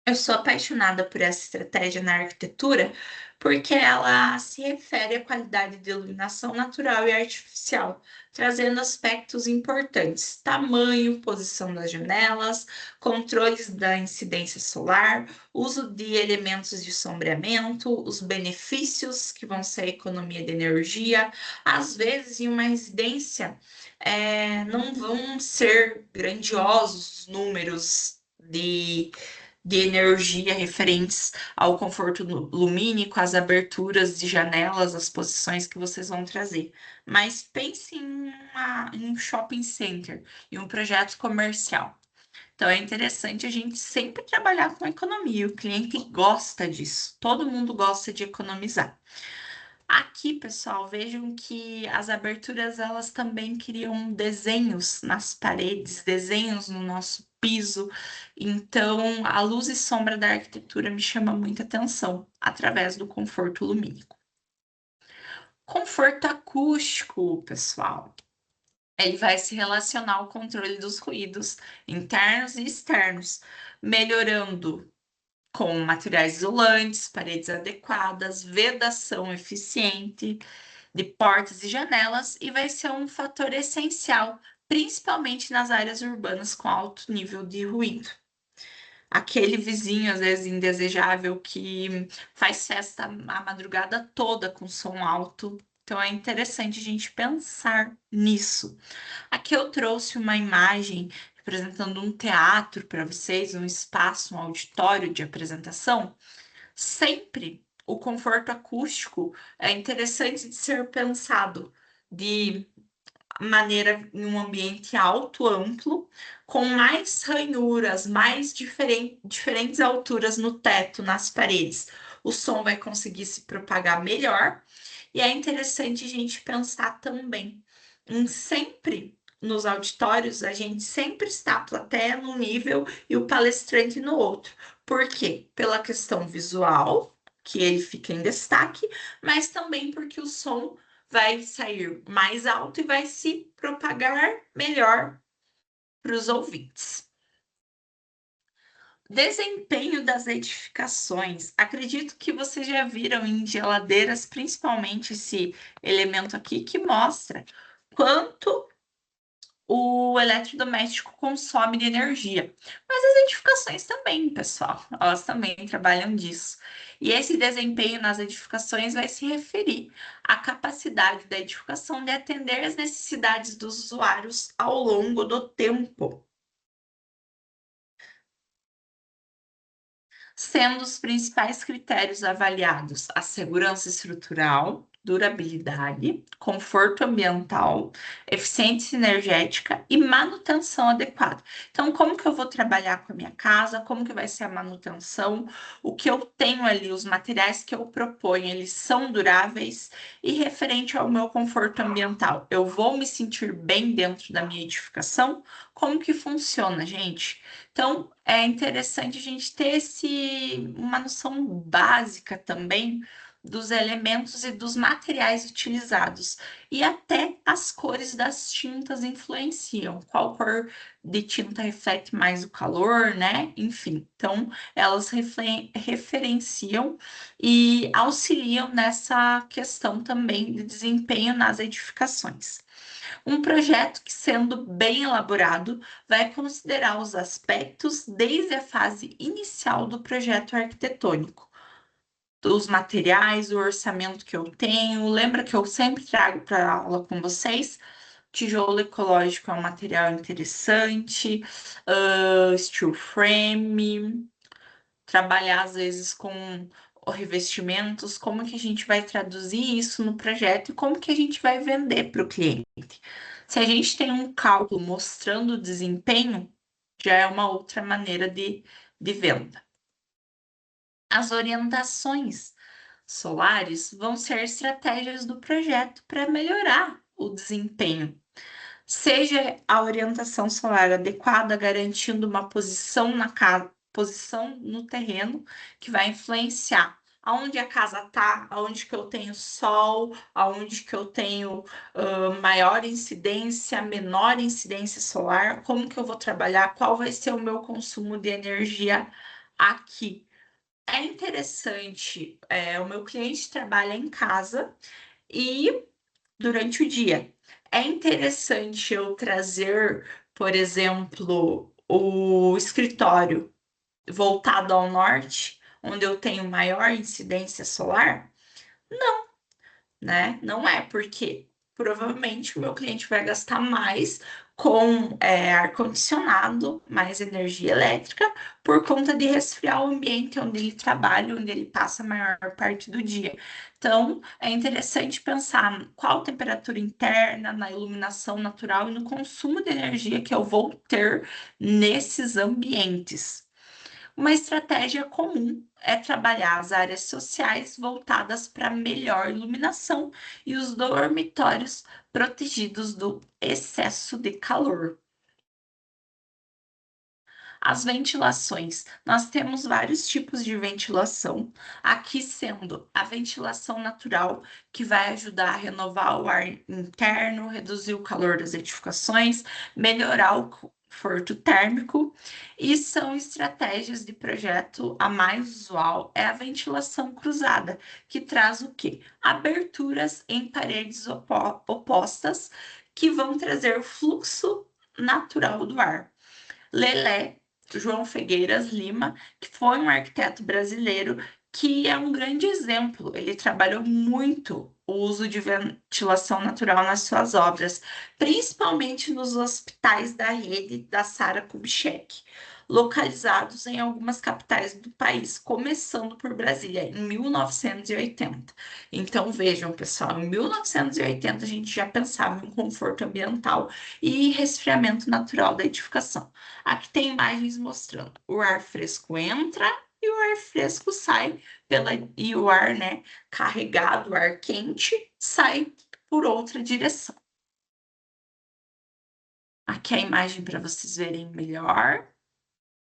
Eu sou apaixonada por essa estratégia na arquitetura porque ela se refere à qualidade de iluminação natural e artificial, trazendo aspectos importantes: tamanho, posição das janelas, controles da incidência solar, uso de elementos de sombreamento, os benefícios que vão ser a economia de energia. Às vezes, em uma residência, não vão ser grandiosos os números de energia referentes ao conforto lumínico, às aberturas de janelas, as posições que vocês vão trazer. Mas pense em um shopping center, em um projeto comercial. Então é interessante a gente sempre trabalhar com economia. O cliente gosta disso. Todo mundo gosta de economizar. Aqui, pessoal, vejam que as aberturas elas também criam desenhos nas paredes, desenhos no nosso piso. Então, a luz e sombra da arquitetura me chama muita atenção através do conforto lumínico. Conforto acústico, pessoal. Ele vai se relacionar ao controle dos ruídos internos e externos, melhorando com materiais isolantes, paredes adequadas, vedação eficiente de portas e janelas, e vai ser um fator essencial, principalmente nas áreas urbanas com alto nível de ruído. Aquele vizinho, às vezes, indesejável que faz festa a madrugada toda com som alto. Então é interessante a gente pensar nisso. Aqui eu trouxe uma imagem representando um teatro para vocês, um espaço, um auditório de apresentação. Sempre o conforto acústico é interessante de ser pensado de maneira em um ambiente alto, amplo, com mais ranhuras, mais diferentes alturas no teto, nas paredes. O som vai conseguir se propagar melhor e é interessante a gente pensar também em sempre nos auditórios, a gente sempre está a plateia num nível e o palestrante no outro. Por quê? Pela questão visual, que ele fica em destaque, mas também porque o som vai sair mais alto e vai se propagar melhor para os ouvintes. Desempenho das edificações. Acredito que vocês já viram em geladeiras, principalmente esse elemento aqui, que mostra quanto o eletrodoméstico consome de energia. Mas as edificações também, pessoal, elas também trabalham disso. E esse desempenho nas edificações vai se referir à capacidade da edificação de atender às necessidades dos usuários ao longo do tempo, sendo os principais critérios avaliados a segurança estrutural, durabilidade, conforto ambiental, eficiência energética e manutenção adequada. Então, como que eu vou trabalhar com a minha casa? Como que vai ser a manutenção? O que eu tenho ali, os materiais que eu proponho, eles são duráveis e referente ao meu conforto ambiental. Eu vou me sentir bem dentro da minha edificação? Como que funciona, gente? Então, é interessante a gente ter uma noção básica também dos elementos e dos materiais utilizados. E até as cores das tintas influenciam. Qual cor de tinta reflete mais o calor, né? Enfim, então elas referenciam e auxiliam nessa questão também de desempenho nas edificações. Um projeto que, sendo bem elaborado, vai considerar os aspectos desde a fase inicial do projeto arquitetônico, dos materiais, o orçamento que eu tenho. Lembra que eu sempre trago para aula com vocês? Tijolo ecológico é um material interessante, steel frame, trabalhar às vezes com revestimentos, como que a gente vai traduzir isso no projeto e como que a gente vai vender para o cliente. Se a gente tem um cálculo mostrando o desempenho, já é uma outra maneira de venda. As orientações solares vão ser estratégias do projeto para melhorar o desempenho. Seja a orientação solar adequada, garantindo uma posição na casa, posição no terreno, que vai influenciar aonde a casa está, aonde que eu tenho sol, aonde que eu tenho maior incidência, menor incidência solar, como que eu vou trabalhar, qual vai ser o meu consumo de energia Aqui é interessante, o meu cliente trabalha em casa e durante o dia. É interessante eu trazer, por exemplo, o escritório voltado ao norte, onde eu tenho maior incidência solar? Né? Não é porque provavelmente o meu cliente vai gastar mais com ar-condicionado, mais energia elétrica, por conta de resfriar o ambiente onde ele trabalha, onde ele passa a maior parte do dia. Então, é interessante pensar qual temperatura interna, na iluminação natural e no consumo de energia que eu vou ter nesses ambientes. Uma estratégia comum é trabalhar as áreas sociais voltadas para melhor iluminação e os dormitórios protegidos do excesso de calor. As ventilações. Nós temos vários tipos de ventilação, aqui sendo a ventilação natural, que vai ajudar a renovar o ar interno, reduzir o calor das edificações, melhorar o conforto térmico, e são estratégias de projeto. A mais usual é a ventilação cruzada, que traz o quê? Aberturas em paredes opostas que vão trazer fluxo natural do ar. Lelé João Figueiras Lima, que foi um arquiteto brasileiro que é um grande exemplo. Ele trabalhou muito o uso de ventilação natural nas suas obras, principalmente nos hospitais da rede da Sara Kubitschek, localizados em algumas capitais do país, começando por Brasília, em 1980. Então, vejam, pessoal, em 1980 a gente já pensava em conforto ambiental e resfriamento natural da edificação. Aqui tem imagens mostrando o ar fresco entra e o ar fresco sai e o ar, né, carregado, o ar quente, sai por outra direção. Aqui é a imagem para vocês verem melhor.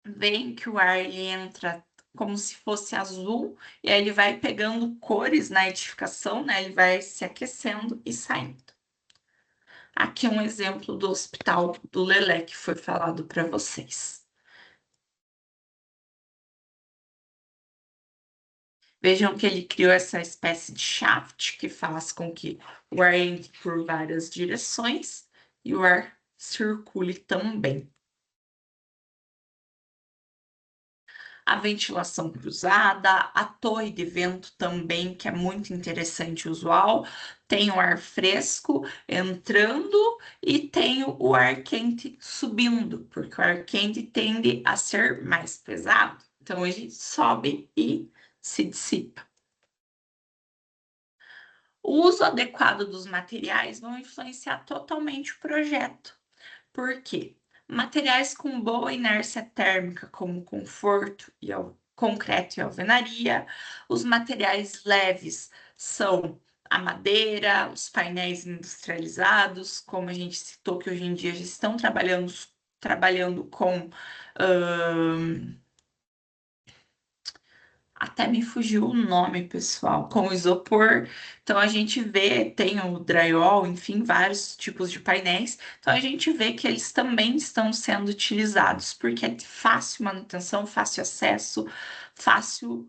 Veem que o ar ele entra como se fosse azul e aí ele vai pegando cores na edificação, né? Ele vai se aquecendo e saindo. Aqui é um exemplo do hospital do Lelé que foi falado para vocês. Vejam que ele criou essa espécie de shaft que faz com que o ar entre por várias direções e o ar circule também. A ventilação cruzada, a torre de vento também, que é muito interessante e usual, tem o ar fresco entrando e tem o ar quente subindo, porque o ar quente tende a ser mais pesado, então ele sobe e se dissipa. O uso adequado dos materiais vão influenciar totalmente o projeto. Por quê? Materiais com boa inércia térmica, como conforto e concreto e alvenaria. Os materiais leves são a madeira, os painéis industrializados, como a gente citou, que hoje em dia já estão trabalhando com até me fugiu o nome, pessoal, com isopor. Então a gente vê, tem o drywall, enfim, vários tipos de painéis. Então a gente vê que eles também estão sendo utilizados, porque é de fácil manutenção, fácil acesso, fácil.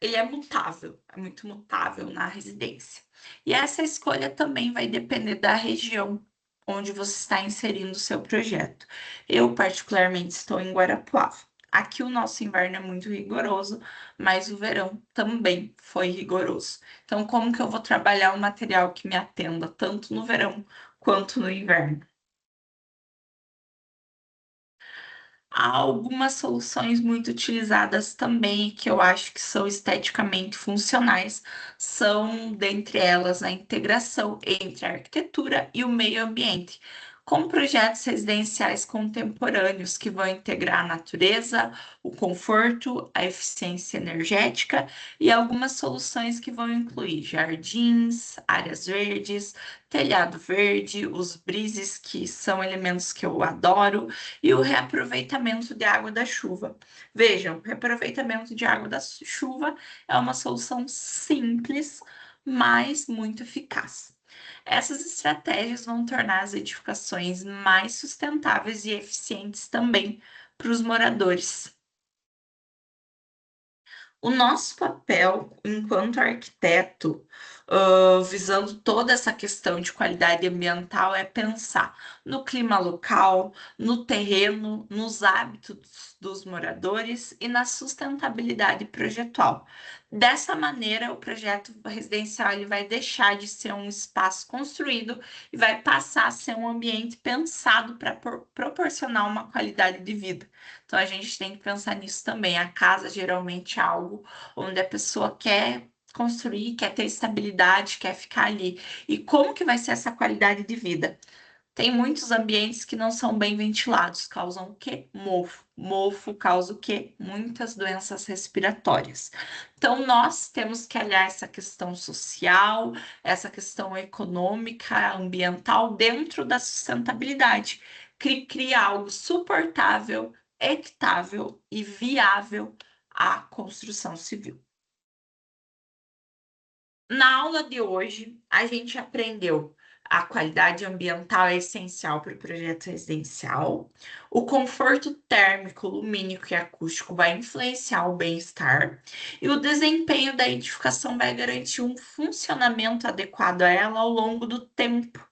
Ele é mutável, é muito mutável na residência. E essa escolha também vai depender da região onde você está inserindo o seu projeto. Eu, particularmente, estou em Guarapuava. Aqui o nosso inverno é muito rigoroso, mas o verão também foi rigoroso. Então, como que eu vou trabalhar um material que me atenda tanto no verão quanto no inverno? Há algumas soluções muito utilizadas também que eu acho que são esteticamente funcionais, são dentre elas a integração entre a arquitetura e o meio ambiente, com projetos residenciais contemporâneos que vão integrar a natureza, o conforto, a eficiência energética e algumas soluções que vão incluir jardins, áreas verdes, telhado verde, os brises, que são elementos que eu adoro, e o reaproveitamento de água da chuva. Vejam, reaproveitamento de água da chuva é uma solução simples, mas muito eficaz. Essas estratégias vão tornar as edificações mais sustentáveis e eficientes também para os moradores. O nosso papel enquanto arquiteto, visando toda essa questão de qualidade ambiental, é pensar no clima local, no terreno, nos hábitos dos moradores e na sustentabilidade projetual. Dessa maneira, o projeto residencial ele vai deixar de ser um espaço construído e vai passar a ser um ambiente pensado para proporcionar uma qualidade de vida. Então, a gente tem que pensar nisso também. A casa geralmente é algo onde a pessoa quer construir, quer ter estabilidade, quer ficar ali. E como que vai ser essa qualidade de vida? Tem muitos ambientes que não são bem ventilados, causam o quê? Mofo. Mofo causa o quê? Muitas doenças respiratórias. Então, nós temos que olhar essa questão social, essa questão econômica, ambiental, dentro da sustentabilidade. Criar algo suportável, equitável e viável à construção civil. Na aula de hoje, a gente aprendeu a qualidade ambiental é essencial para o projeto residencial, o conforto térmico, lumínico e acústico vai influenciar o bem-estar, e o desempenho da edificação vai garantir um funcionamento adequado a ela ao longo do tempo.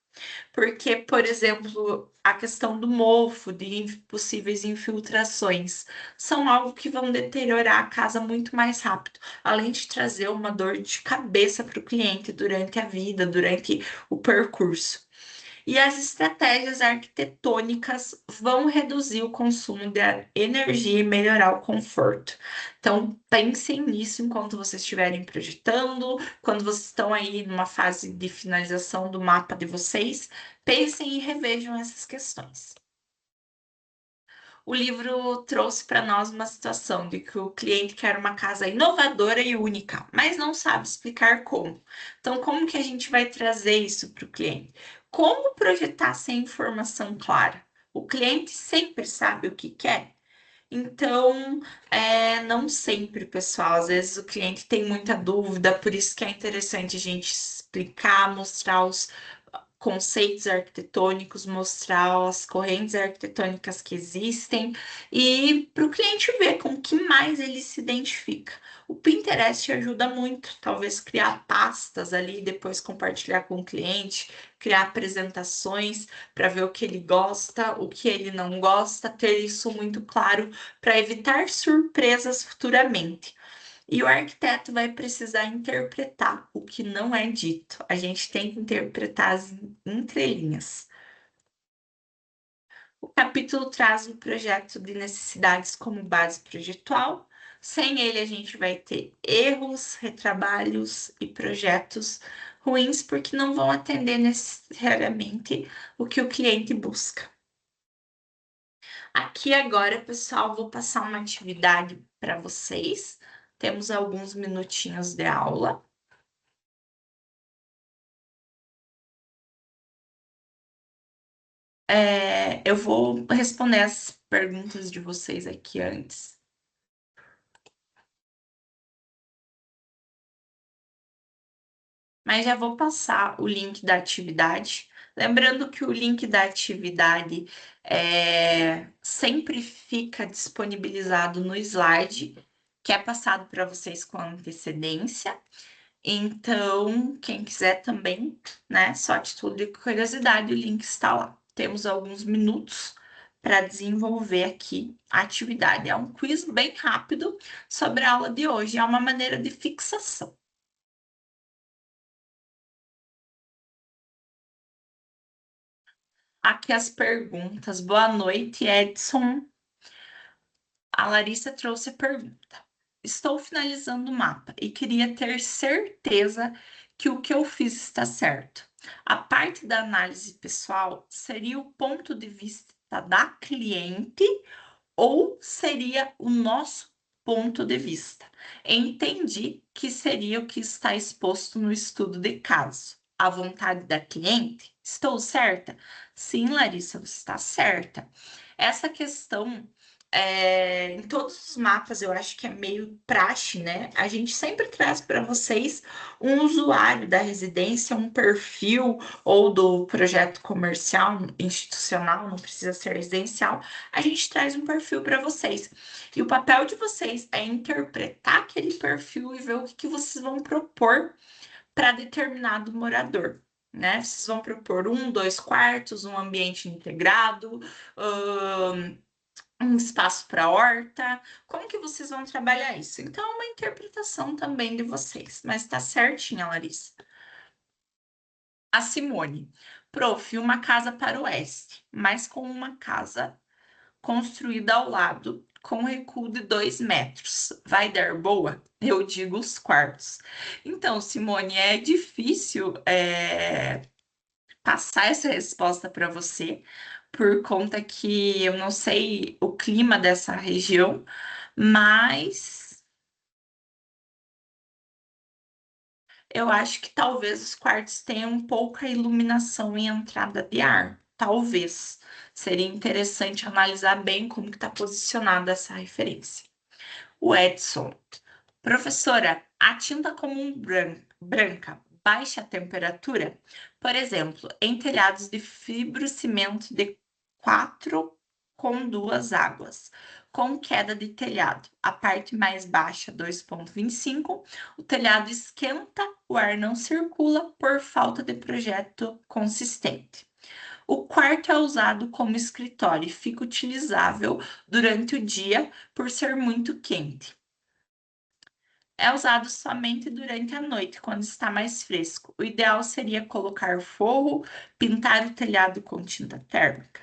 Porque, por exemplo, a questão do mofo, de possíveis infiltrações, são algo que vão deteriorar a casa muito mais rápido, além de trazer uma dor de cabeça para o cliente durante a vida, durante o percurso. E as estratégias arquitetônicas vão reduzir o consumo de energia e melhorar o conforto. Então, pensem nisso enquanto vocês estiverem projetando, quando vocês estão aí numa fase de finalização do mapa de vocês, pensem e revejam essas questões. O livro trouxe para nós uma situação de que o cliente quer uma casa inovadora e única, mas não sabe explicar como. Então, como que a gente vai trazer isso para o cliente? Como projetar sem informação clara? O cliente sempre sabe o que quer? Então, não sempre, pessoal. Às vezes o cliente tem muita dúvida, por isso que é interessante a gente explicar, mostrar os conceitos arquitetônicos, mostrar as correntes arquitetônicas que existem e para o cliente ver com o que mais ele se identifica. O Pinterest ajuda muito, talvez criar pastas ali, depois compartilhar com o cliente, criar apresentações para ver o que ele gosta, o que ele não gosta, ter isso muito claro para evitar surpresas futuramente. E o arquiteto vai precisar interpretar o que não é dito. A gente tem que interpretar as entrelinhas. O capítulo traz um projeto de necessidades como base projetual. Sem ele, a gente vai ter erros, retrabalhos e projetos ruins, porque não vão atender necessariamente o que o cliente busca. Aqui agora, pessoal, vou passar uma atividade para vocês. Temos alguns minutinhos de aula. Eu vou responder as perguntas de vocês aqui antes. Mas já vou passar o link da atividade. Lembrando que o link da atividade sempre fica disponibilizado no slide, que é passado para vocês com antecedência. Então, quem quiser também, né, só a título de curiosidade, o link está lá. Temos alguns minutos para desenvolver aqui a atividade. É um quiz bem rápido sobre a aula de hoje, é uma maneira de fixação. Aqui as perguntas. Boa noite, Edson. A Larissa trouxe a pergunta. Estou finalizando o mapa e queria ter certeza que o que eu fiz está certo. A parte da análise pessoal seria o ponto de vista da cliente ou seria o nosso ponto de vista? Entendi que seria o que está exposto no estudo de caso. A vontade da cliente? Estou certa? Sim, Larissa, você está certa. Essa questão em todos os mapas, eu acho que é meio praxe, né? A gente sempre traz para vocês um usuário da residência, um perfil ou do projeto comercial, institucional, não precisa ser residencial. A gente traz um perfil para vocês. E o papel de vocês é interpretar aquele perfil e ver o que vocês vão propor para determinado morador. Né? Vocês vão propor 1, 2 quartos, um ambiente integrado, um espaço para horta. Como que vocês vão trabalhar isso? Então, é uma interpretação também de vocês, mas está certinha, Larissa. A Simone. Prof, uma casa para o oeste, mas com uma casa construída ao lado, com recuo de 2 metros. Vai dar boa? Eu digo os quartos. Então, Simone, é difícil passar essa resposta para você, por conta que eu não sei o clima dessa região, mas eu acho que talvez os quartos tenham pouca iluminação e entrada de ar. Talvez. Seria interessante analisar bem como que está posicionada essa referência. O Edson. Professora, a tinta comum branca baixa a temperatura? Por exemplo, em telhados de fibrocimento de 4 com 2 águas, com queda de telhado, a parte mais baixa 2,25, o telhado esquenta, o ar não circula por falta de projeto consistente. O quarto é usado como escritório e fica utilizável durante o dia por ser muito quente. É usado somente durante a noite, quando está mais fresco. O ideal seria colocar forro, pintar o telhado com tinta térmica,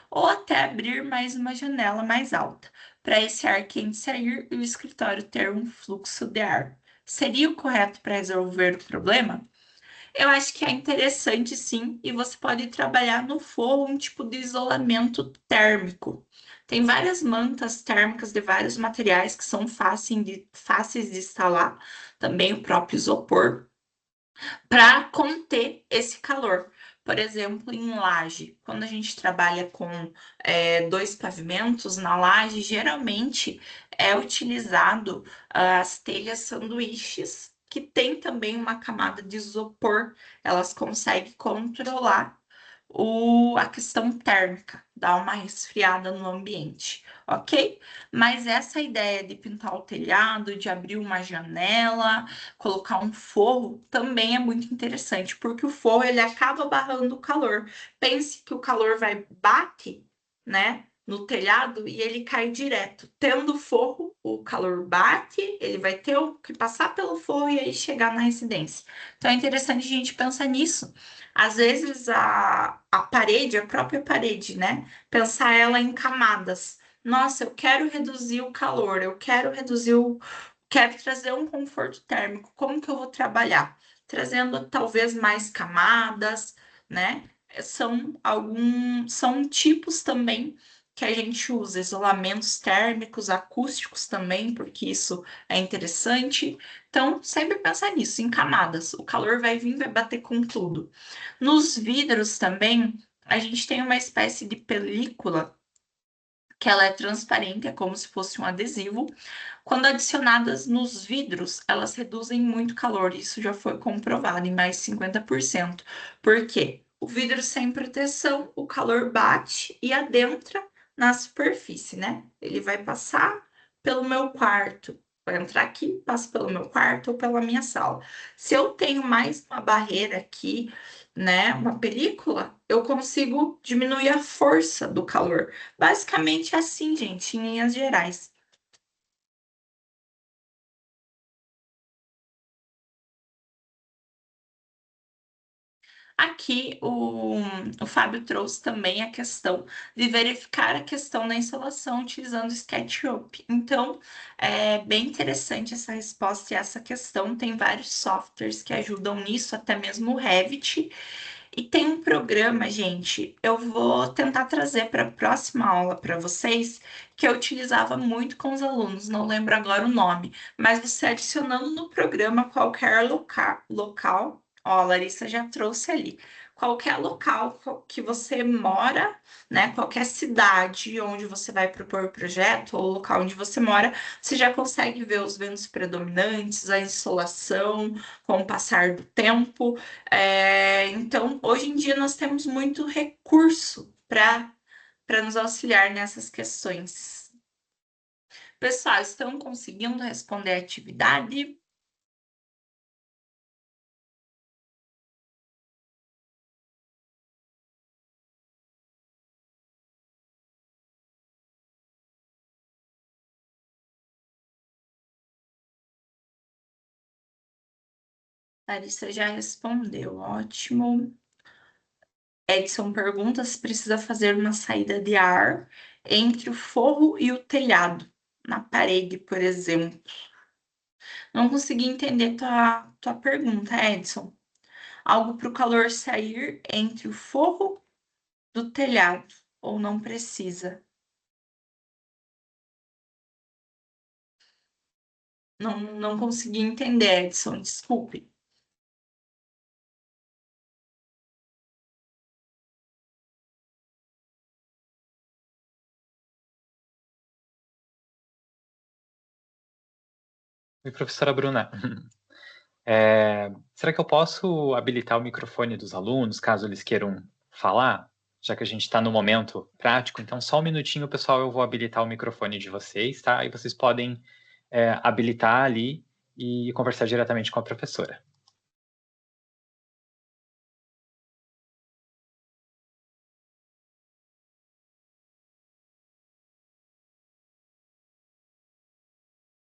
ou até abrir mais uma janela mais alta, para esse ar quente sair e o escritório ter um fluxo de ar. Seria o correto para resolver o problema? Eu acho que é interessante sim, e você pode trabalhar no forro um tipo de isolamento térmico. Tem várias mantas térmicas de vários materiais que são fáceis de instalar, também o próprio isopor, para conter esse calor. Por exemplo, em laje, quando a gente trabalha com 2 pavimentos, na laje geralmente é utilizado as telhas sanduíches, que tem também uma camada de isopor, elas conseguem controlar a questão térmica, dar uma resfriada no ambiente, ok? Mas essa ideia de pintar o telhado, de abrir uma janela, colocar um forro, também é muito interessante, porque o forro ele acaba barrando o calor. Pense que o calor bate, né, no telhado e ele cai direto. Tendo forro, o calor bate, ele vai ter que passar pelo forro e aí chegar na residência. Então é interessante a gente pensar nisso. Às vezes a parede, a própria parede, né? Pensar ela em camadas. Nossa, eu quero reduzir o calor, eu quero quero trazer um conforto térmico. Como que eu vou trabalhar? Trazendo talvez mais camadas, né? São tipos também que a gente usa, isolamentos térmicos, acústicos também, porque isso é interessante. Então, sempre pensar nisso, em camadas. O calor vai vir, vai bater com tudo. Nos vidros também, a gente tem uma espécie de película que ela é transparente, é como se fosse um adesivo. Quando adicionadas nos vidros, elas reduzem muito calor. Isso já foi comprovado em mais de 50%. Por quê? O vidro sem proteção, o calor bate e adentra na superfície, né? Ele vai passar pelo meu quarto, vai entrar aqui, passa pelo meu quarto ou pela minha sala. Se eu tenho mais uma barreira aqui, né, uma película, eu consigo diminuir a força do calor. Basicamente é assim, gente, em linhas gerais. Aqui o Fábio trouxe também a questão de verificar a questão da instalação utilizando o SketchUp. Então, é bem interessante essa resposta e essa questão. Tem vários softwares que ajudam nisso, até mesmo o Revit. E tem um programa, gente, eu vou tentar trazer para a próxima aula para vocês, que eu utilizava muito com os alunos, não lembro agora o nome, mas você adicionando no programa qualquer local, ó, a Larissa já trouxe ali. qualquer local que você mora, né? Qualquer cidade onde você vai propor o projeto ou local onde você mora, você já consegue ver os ventos predominantes, a insolação com o passar do tempo. Então, hoje em dia, nós temos muito recurso para nos auxiliar nessas questões. Pessoal, estão conseguindo responder a atividade? Larissa já respondeu, ótimo. Edson pergunta se precisa fazer uma saída de ar entre o forro e o telhado, na parede, por exemplo. Não consegui entender tua pergunta, Edson. Algo para o calor sair entre o forro do telhado, ou não precisa? Não consegui entender, Edson, desculpe. Oi, professora Bruna. Será que eu posso habilitar o microfone dos alunos, caso eles queiram falar? Já que a gente está no momento prático, então só um minutinho, pessoal, eu vou habilitar o microfone de vocês, tá? E vocês podem habilitar ali e conversar diretamente com a professora.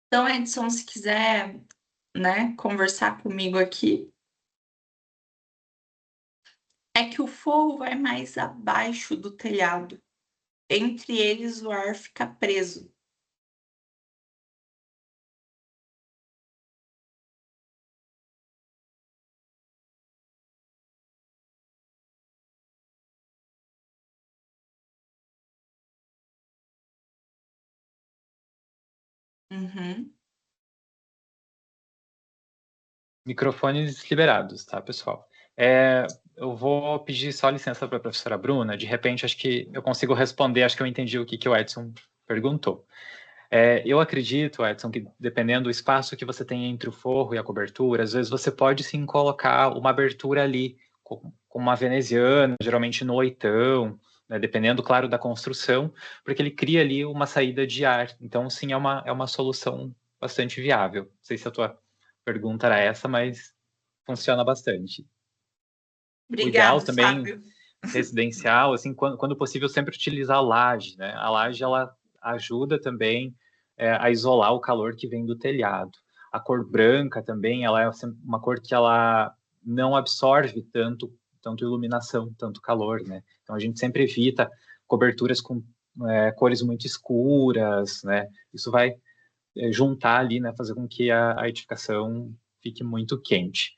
Então, Edson, se quiser, né, conversar comigo aqui, é que o forro vai mais abaixo do telhado. Entre eles, o ar fica preso. Uhum. Microfones liberados, tá, pessoal? Eu vou pedir só licença para a professora Bruna. De repente, acho que eu consigo responder, acho que eu entendi o que o Edson perguntou. Eu acredito, Edson, que dependendo do espaço que você tem entre o forro e a cobertura, às vezes você pode sim colocar uma abertura ali, com uma veneziana, geralmente no oitão, né, dependendo, claro, da construção, porque ele cria ali uma saída de ar. Então, sim, é uma solução bastante viável. Não sei se a tua pergunta era essa, mas funciona bastante. O ideal Obrigado, também, Fábio. residencial, assim, quando possível, sempre utilizar a laje, né? A laje, ela ajuda também a isolar o calor que vem do telhado. A cor branca também, ela é uma cor que ela não absorve tanto iluminação, tanto calor, né? Então a gente sempre evita coberturas com cores muito escuras, né? Isso vai juntar ali, né? Fazer com que a edificação fique muito quente.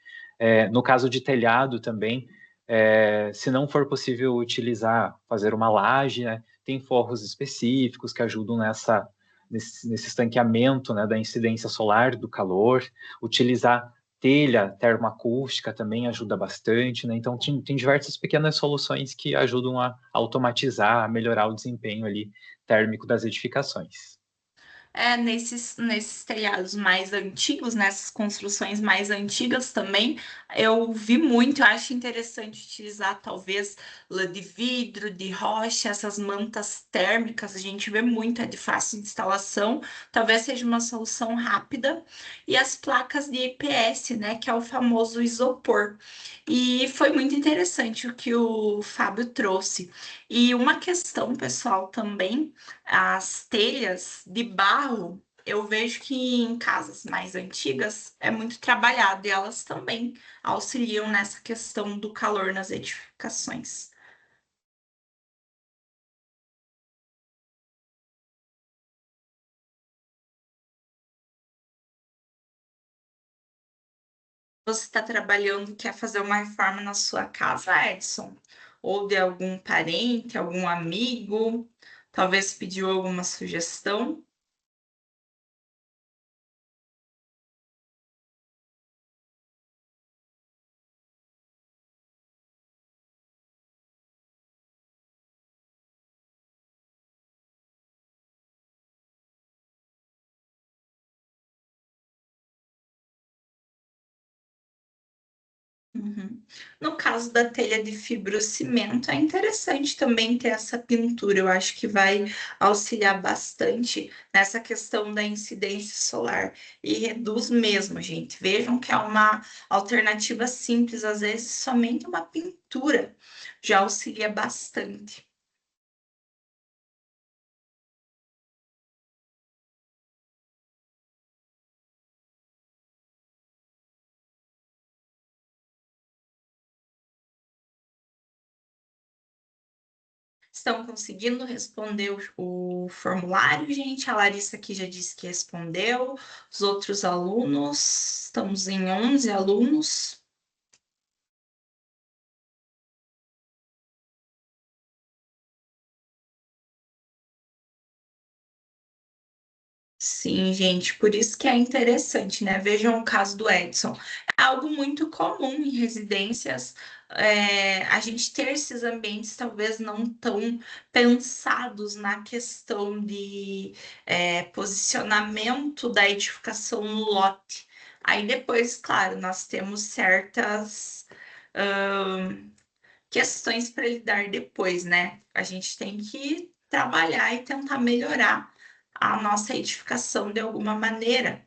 No caso de telhado também, se não for possível utilizar, fazer uma laje, né, tem forros específicos que ajudam nesse estanqueamento, né, da incidência solar do calor. Utilizar telha termoacústica também ajuda bastante, né? Então tem diversas pequenas soluções que ajudam a automatizar, a melhorar o desempenho ali térmico das edificações. Nesses telhados mais antigos, nessas construções mais antigas também, eu vi muito, eu acho interessante utilizar talvez lã de vidro, de rocha, essas mantas térmicas, a gente vê muito, é de fácil instalação, talvez seja uma solução rápida, e as placas de EPS, né, que é o famoso isopor. E foi muito interessante o que o Fábio trouxe. E uma questão, pessoal, também as telhas de barro, eu vejo que em casas mais antigas é muito trabalhado e elas também auxiliam nessa questão do calor nas edificações. Você está trabalhando, quer fazer uma reforma na sua casa, Edson? Ou de algum parente, algum amigo? Talvez pediu alguma sugestão? Uhum. No caso da telha de fibrocimento, é interessante também ter essa pintura. Eu acho que vai auxiliar bastante nessa questão da incidência solar e reduz mesmo, gente. Vejam que é uma alternativa simples, às vezes somente uma pintura já auxilia bastante. Estão conseguindo responder o formulário, gente? A Larissa aqui já disse que respondeu. Os outros alunos, estamos em 11 alunos. Sim, gente, por isso que é interessante, né? Vejam o caso do Edson. É algo muito comum em residências, a gente ter esses ambientes talvez não tão pensados na questão de posicionamento da edificação no lote. Aí depois, claro, nós temos certas questões para lidar depois, né? A gente tem que trabalhar e tentar melhorar a nossa edificação de alguma maneira,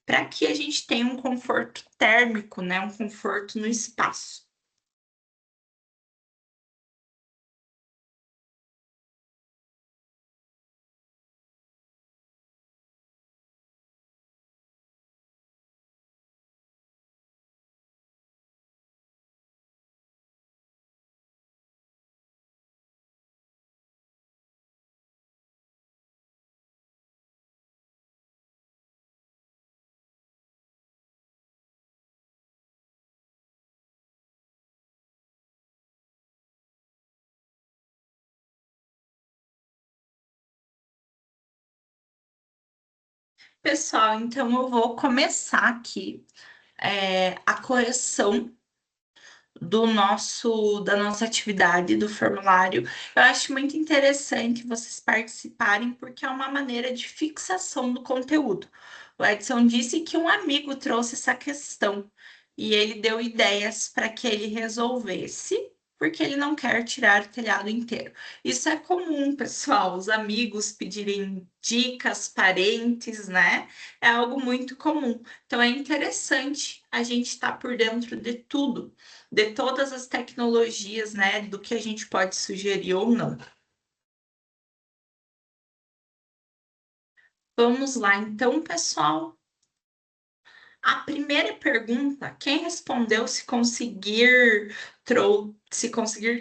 para que a gente tenha um conforto térmico, né? Um conforto no espaço. Pessoal, então eu vou começar aqui a correção da nossa atividade, do formulário. Eu acho muito interessante vocês participarem, porque é uma maneira de fixação do conteúdo. O Edson disse que um amigo trouxe essa questão e ele deu ideias para que ele resolvesse, porque ele não quer tirar o telhado inteiro. Isso é comum, pessoal, os amigos pedirem dicas, parentes, né? É algo muito comum. Então é interessante a gente estar por dentro de tudo, de todas as tecnologias, né, do que a gente pode sugerir ou não. Vamos lá, então, pessoal. A primeira pergunta, quem respondeu se conseguir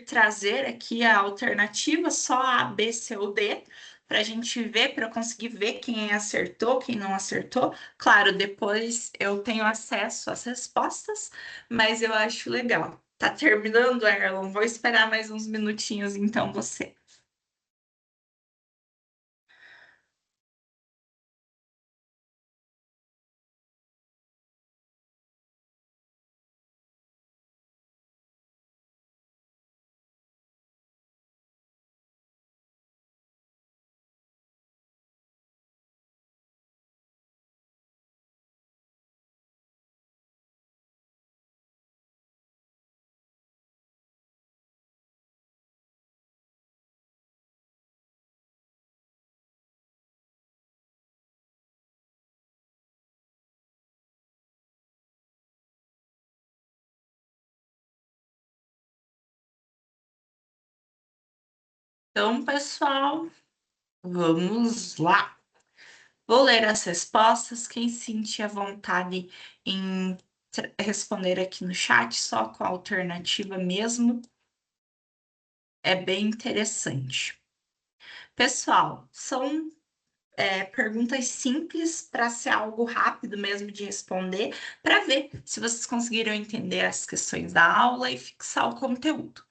trazer aqui a alternativa, só A, B, C ou D, para a gente ver, para eu conseguir ver quem acertou, quem não acertou. Claro, depois eu tenho acesso às respostas, mas eu acho legal. Tá terminando, Erlon? Vou esperar mais uns minutinhos, então, você. Então, pessoal, vamos lá. Vou ler as respostas. Quem sentir a vontade em responder aqui no chat, só com a alternativa mesmo, é bem interessante. Pessoal, são perguntas simples para ser algo rápido mesmo de responder, para ver se vocês conseguiram entender as questões da aula e fixar o conteúdo.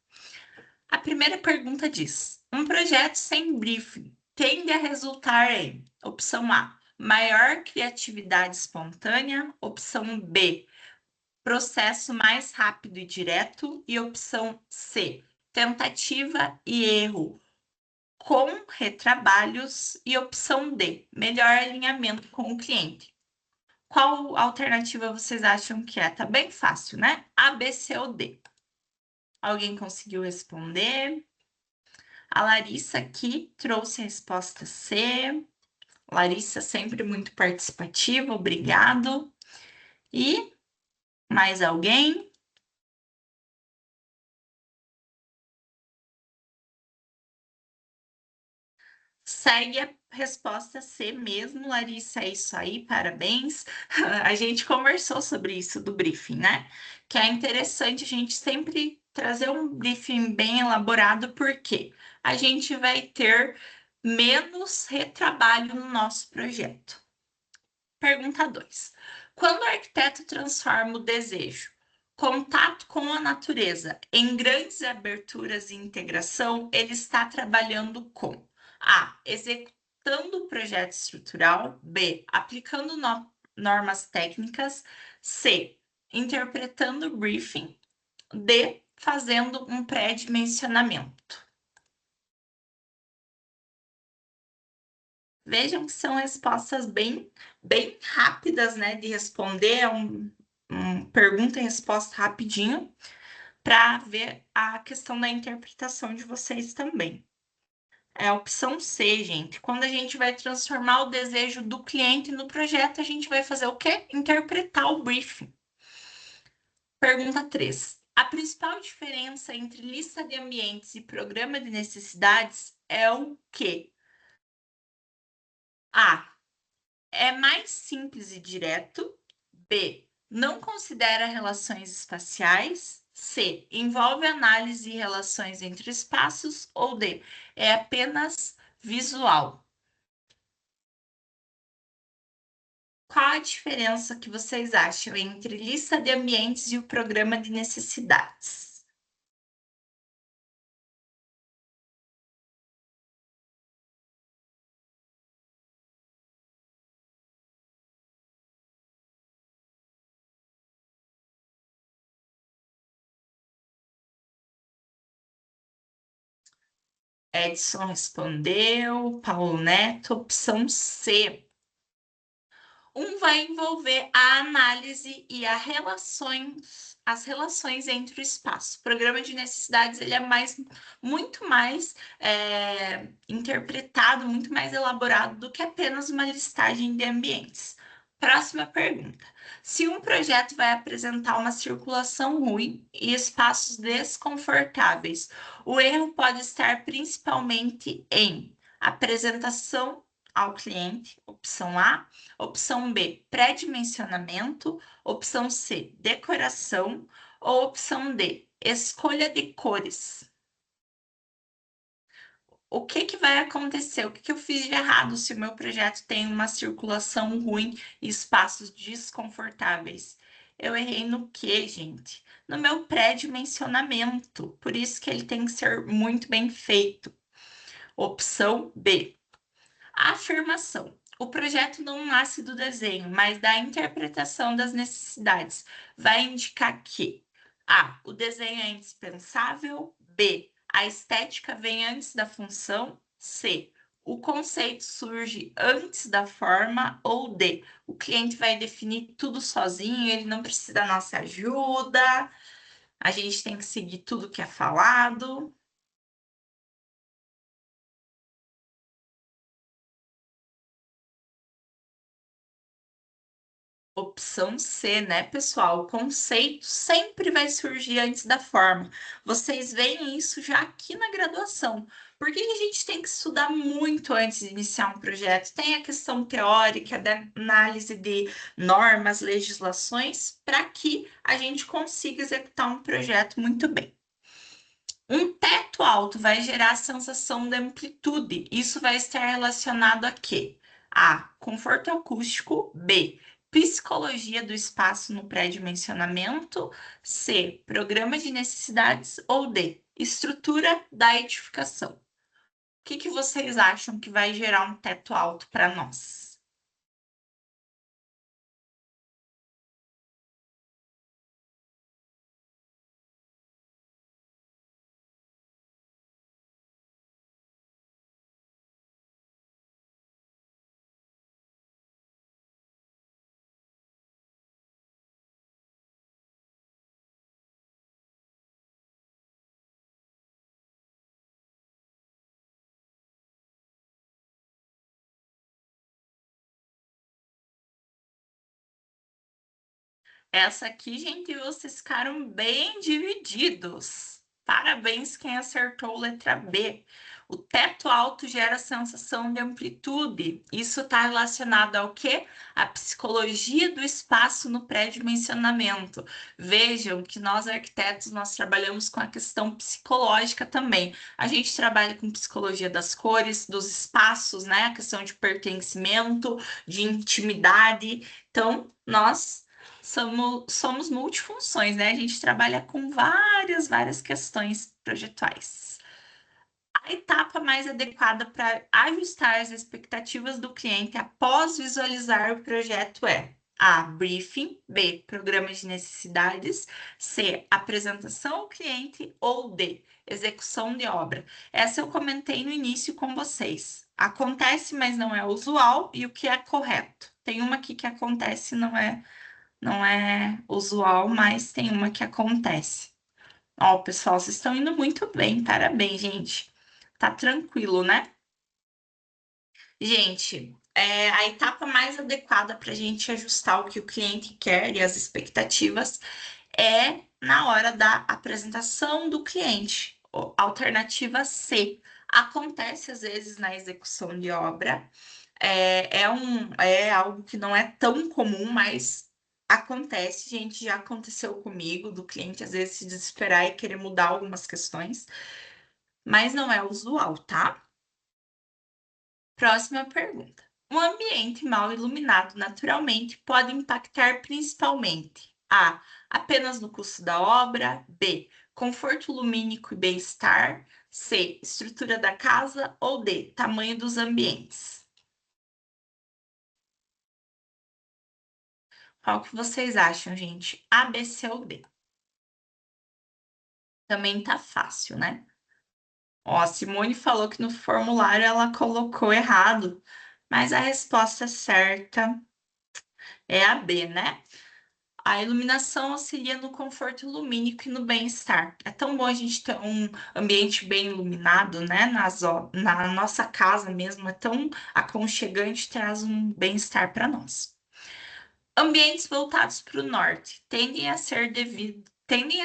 A primeira pergunta diz: um projeto sem briefing tende a resultar em opção A, maior criatividade espontânea, opção B, processo mais rápido e direto, e opção C, tentativa e erro com retrabalhos, e opção D, melhor alinhamento com o cliente. Qual alternativa vocês acham que é? Tá bem fácil, né? A, B, C ou D. Alguém conseguiu responder? A Larissa aqui trouxe a resposta C. Larissa sempre muito participativa, obrigado. E mais alguém? Segue a resposta C mesmo, Larissa, é isso aí, parabéns. A gente conversou sobre isso do briefing, né? Que é interessante a gente sempre trazer um briefing bem elaborado, porque a gente vai ter menos retrabalho no nosso projeto. Pergunta 2. Quando o arquiteto transforma o desejo, contato com a natureza, em grandes aberturas e integração, ele está trabalhando com A. Executando o projeto estrutural. B. Aplicando normas técnicas. C. Interpretando o briefing. D. Fazendo um pré-dimensionamento. Vejam que são respostas bem rápidas, né, de responder, pergunta e resposta rapidinho, para ver a questão da interpretação de vocês também. É a opção C, gente. Quando a gente vai transformar o desejo do cliente no projeto, a gente vai fazer o quê? Interpretar o briefing. Pergunta 3. A principal diferença entre lista de ambientes e programa de necessidades é o quê? A. É mais simples e direto. B. Não considera relações espaciais. C. Envolve análise e relações entre espaços. Ou D. É apenas visual. Qual a diferença que vocês acham entre lista de ambientes e o programa de necessidades? Edson respondeu. Paulo Neto, opção C. Um vai envolver a análise e as relações entre o espaço. O programa de necessidades ele é muito mais interpretado, muito mais elaborado do que apenas uma listagem de ambientes. Próxima pergunta. Se um projeto vai apresentar uma circulação ruim e espaços desconfortáveis, o erro pode estar principalmente em apresentação ao cliente, opção A. Opção B, pré-dimensionamento. Opção C, decoração. Ou opção D, escolha de cores. O que que vai acontecer? O que que eu fiz de errado se o meu projeto tem uma circulação ruim e espaços desconfortáveis? Eu errei no quê, gente? No meu pré-dimensionamento. Por isso que ele tem que ser muito bem feito. Opção B. A afirmação. O projeto não nasce do desenho, mas da interpretação das necessidades. Vai indicar que A. O desenho é indispensável. B. A estética vem antes da função. C. O conceito surge antes da forma. Ou D. O cliente vai definir tudo sozinho, ele não precisa da nossa ajuda. A gente tem que seguir tudo que é falado. Opção C, né, pessoal? O conceito sempre vai surgir antes da forma. Vocês veem isso já aqui na graduação. Por que a gente tem que estudar muito antes de iniciar um projeto? Tem a questão teórica da análise de normas, legislações, para que a gente consiga executar um projeto muito bem. Um teto alto vai gerar a sensação de amplitude. Isso vai estar relacionado a quê? A. Conforto acústico. B. Psicologia do espaço no pré-dimensionamento. C. Programa de necessidades. Ou D. Estrutura da edificação. O que vocês acham que vai gerar um teto alto para nós? Essa aqui, gente, vocês ficaram bem divididos. Parabéns quem acertou letra B. O teto alto gera sensação de amplitude. Isso está relacionado ao quê? A psicologia do espaço no pré-dimensionamento. Vejam que nós, arquitetos, nós trabalhamos com a questão psicológica também. A gente trabalha com psicologia das cores, dos espaços, né? A questão de pertencimento, de intimidade. Então, nós somos multifunções, né? A gente trabalha com várias questões projetuais. A etapa mais adequada para ajustar as expectativas do cliente após visualizar o projeto é A. Briefing. B. Programa de necessidades. C. Apresentação ao cliente. Ou D. Execução de obra. Essa eu comentei no início com vocês. Acontece, mas não é usual. E o que é correto? Tem uma aqui que acontece, não é usual, mas tem uma que acontece. Ó, pessoal, vocês estão indo muito bem, parabéns, gente. Tá tranquilo, né? Gente, a etapa mais adequada para a gente ajustar o que o cliente quer e as expectativas é na hora da apresentação do cliente. Alternativa C. Acontece às vezes na execução de obra. É algo que não é tão comum, mas acontece, gente. Já aconteceu comigo, do cliente às vezes se desesperar e querer mudar algumas questões, mas não é usual, tá? Próxima pergunta. Um ambiente mal iluminado naturalmente pode impactar principalmente A. Apenas no custo da obra. B. Conforto lumínico e bem-estar. C. Estrutura da casa. Ou D. Tamanho dos ambientes. Qual que vocês acham, gente? A, B, C ou D? Também tá fácil, né? Ó, a Simone falou que no formulário ela colocou errado, mas a resposta certa é a B, né? A iluminação auxilia no conforto lumínico e no bem-estar. É tão bom a gente ter um ambiente bem iluminado, né? Na nossa casa mesmo, é tão aconchegante, traz um bem-estar para nós. Ambientes voltados para o norte tendem a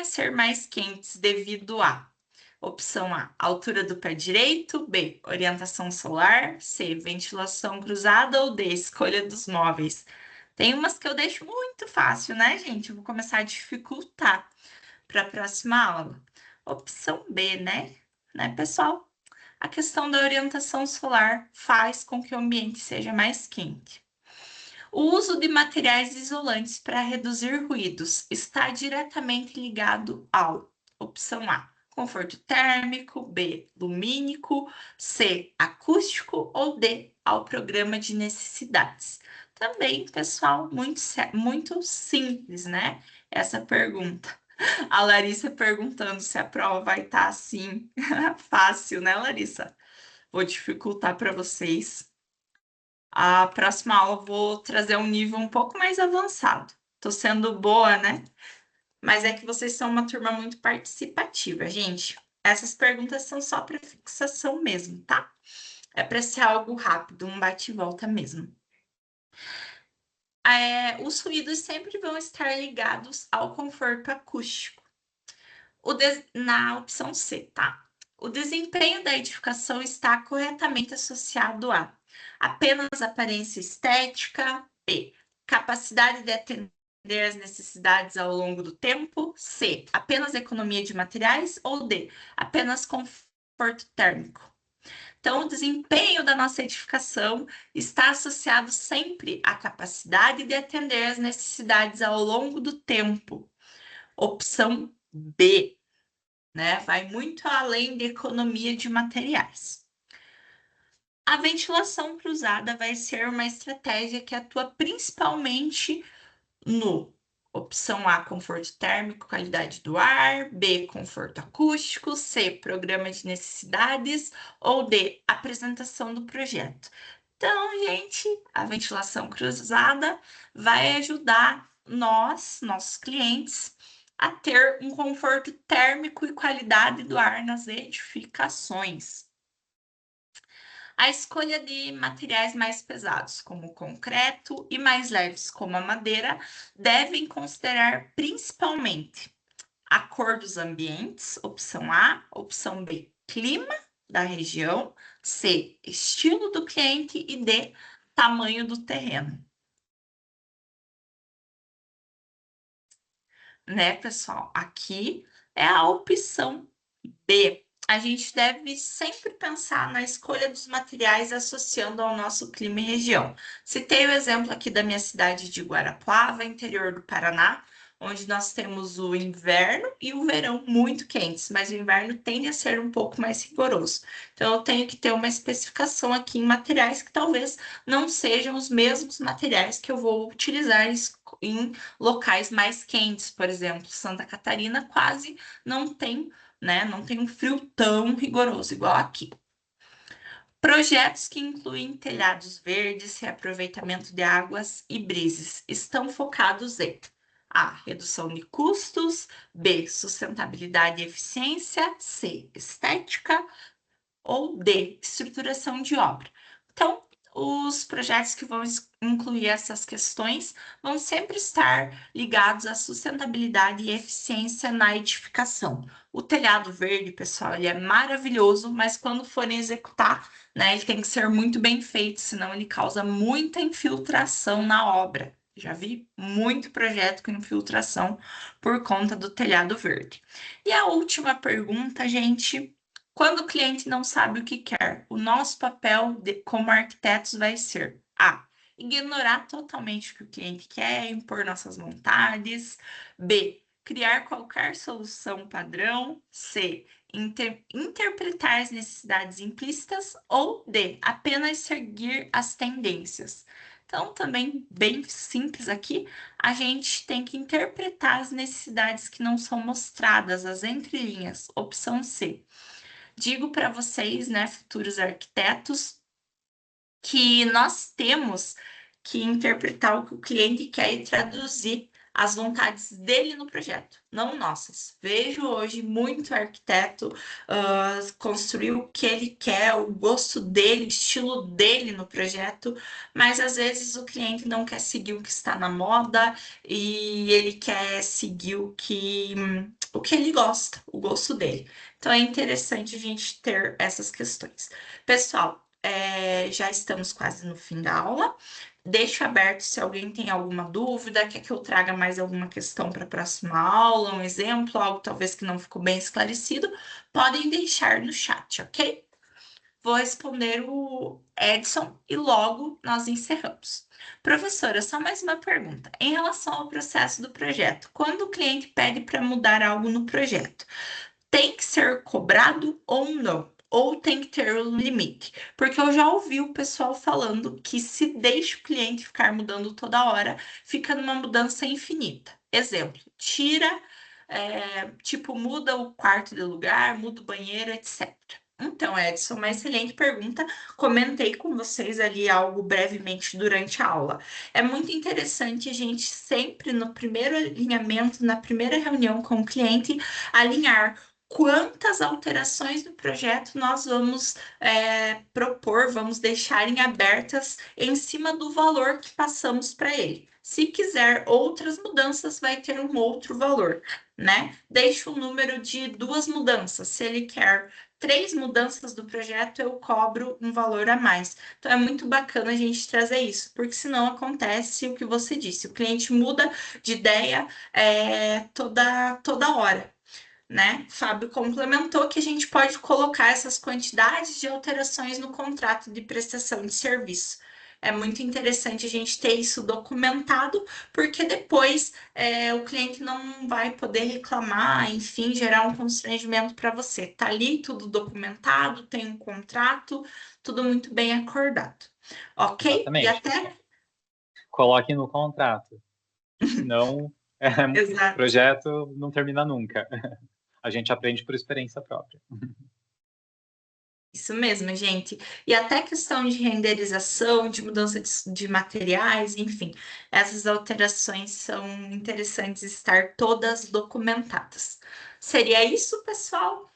ser mais quentes devido a opção A, altura do pé direito, B, orientação solar, C, ventilação cruzada ou D, escolha dos móveis. Tem umas que eu deixo muito fácil, né, gente? Eu vou começar a dificultar para a próxima aula. Opção B, né? Né, pessoal? A questão da orientação solar faz com que o ambiente seja mais quente. O uso de materiais isolantes para reduzir ruídos está diretamente ligado ao opção A, conforto térmico, B, lumínico, C, acústico ou D, ao programa de necessidades. Também, pessoal, muito simples, né? Essa pergunta. A Larissa perguntando se a prova vai estar assim. Fácil, né, Larissa? Vou dificultar para vocês. A próxima aula eu vou trazer um nível um pouco mais avançado. Tô sendo boa, né? Mas é que vocês são uma turma muito participativa, gente. Essas perguntas são só para fixação mesmo, tá? É para ser algo rápido, um bate e volta mesmo. Os ruídos sempre vão estar ligados ao conforto acústico. Na opção C, tá? O desempenho da edificação está corretamente associado a apenas aparência estética, B, capacidade de atender às necessidades ao longo do tempo, C, apenas economia de materiais ou D, apenas conforto térmico. Então, o desempenho da nossa edificação está associado sempre à capacidade de atender às necessidades ao longo do tempo. Opção B, né? Vai muito além de economia de materiais. A ventilação cruzada vai ser uma estratégia que atua principalmente no opção A, conforto térmico, qualidade do ar, B, conforto acústico, C, programa de necessidades ou D, apresentação do projeto. Então, gente, a ventilação cruzada vai ajudar nossos clientes, a ter um conforto térmico e qualidade do ar nas edificações. A escolha de materiais mais pesados, como o concreto, e mais leves, como a madeira, devem considerar principalmente a cor dos ambientes, opção A, opção B, clima da região, C, estilo do cliente e D, tamanho do terreno. Né, pessoal? Aqui é a opção B. A gente deve sempre pensar na escolha dos materiais associando ao nosso clima e região. Citei o exemplo aqui da minha cidade de Guarapuava, interior do Paraná, onde nós temos o inverno e o verão muito quentes, mas o inverno tende a ser um pouco mais rigoroso. Então, eu tenho que ter uma especificação aqui em materiais que talvez não sejam os mesmos materiais que eu vou utilizar em locais mais quentes, por exemplo, Santa Catarina quase não tem, né? Não tem um frio tão rigoroso igual aqui. Projetos que incluem telhados verdes, reaproveitamento de águas e brises estão focados em A. Redução de custos, B. Sustentabilidade e eficiência, C. Estética ou D. Estruturação de obra. Então, os projetos que vão incluir essas questões vão sempre estar ligados à sustentabilidade e eficiência na edificação. O telhado verde, pessoal, ele é maravilhoso, mas quando forem executar, né, ele tem que ser muito bem feito, senão ele causa muita infiltração na obra. Já vi muito projeto com infiltração por conta do telhado verde. E a última pergunta, gente, quando o cliente não sabe o que quer, o nosso papel como arquitetos vai ser A. Ignorar totalmente o que o cliente quer, impor nossas vontades. B. Criar qualquer solução padrão. C. Interpretar as necessidades implícitas. Ou D. Apenas seguir as tendências. Então, também bem simples aqui, a gente tem que interpretar as necessidades que não são mostradas, as entrelinhas. Opção C. Digo para vocês, né, futuros arquitetos, que nós temos que interpretar o que o cliente quer e traduzir as vontades dele no projeto, não nossas. Vejo hoje muito arquiteto construir o que ele quer, o gosto dele, o estilo dele no projeto, mas às vezes o cliente não quer seguir o que está na moda e ele quer seguir o que ele gosta, o gosto dele. Então é interessante a gente ter essas questões. Pessoal, já estamos quase no fim da aula. Deixo aberto se alguém tem alguma dúvida, quer que eu traga mais alguma questão para a próxima aula, um exemplo, algo talvez que não ficou bem esclarecido, podem deixar no chat, ok? Vou responder o Edson e logo nós encerramos. Professora, só mais uma pergunta. Em relação ao processo do projeto, quando o cliente pede para mudar algo no projeto, tem que ser cobrado ou não? Ou tem que ter um limite? Porque eu já ouvi o pessoal falando que se deixa o cliente ficar mudando toda hora, fica numa mudança infinita. Exemplo, tira, tipo, muda o quarto de lugar, muda o banheiro, etc. Então, Edson, uma excelente pergunta. Comentei com vocês ali algo brevemente durante a aula. É muito interessante a gente sempre, no primeiro alinhamento, na primeira reunião com o cliente, alinhar quantas alterações do projeto nós vamos propor, vamos deixar em abertas em cima do valor que passamos para ele. Se quiser outras mudanças, vai ter um outro valor, né? Deixa o número de 2 mudanças. Se ele quer 3 mudanças do projeto, eu cobro um valor a mais. Então, é muito bacana a gente trazer isso, porque senão acontece o que você disse, o cliente muda de ideia toda hora, né? Fábio complementou que a gente pode colocar essas quantidades de alterações no contrato de prestação de serviço. É muito interessante a gente ter isso documentado, porque depois o cliente não vai poder reclamar, enfim, gerar um constrangimento para você. Tá ali tudo documentado, tem um contrato, tudo muito bem acordado. Ok? Exatamente. E até. Coloque no contrato. Senão, o Exato. projeto não termina nunca. A gente aprende por experiência própria. Isso mesmo, gente. E até questão de renderização, de mudança de materiais, enfim, essas alterações são interessantes estar todas documentadas. Seria isso, pessoal?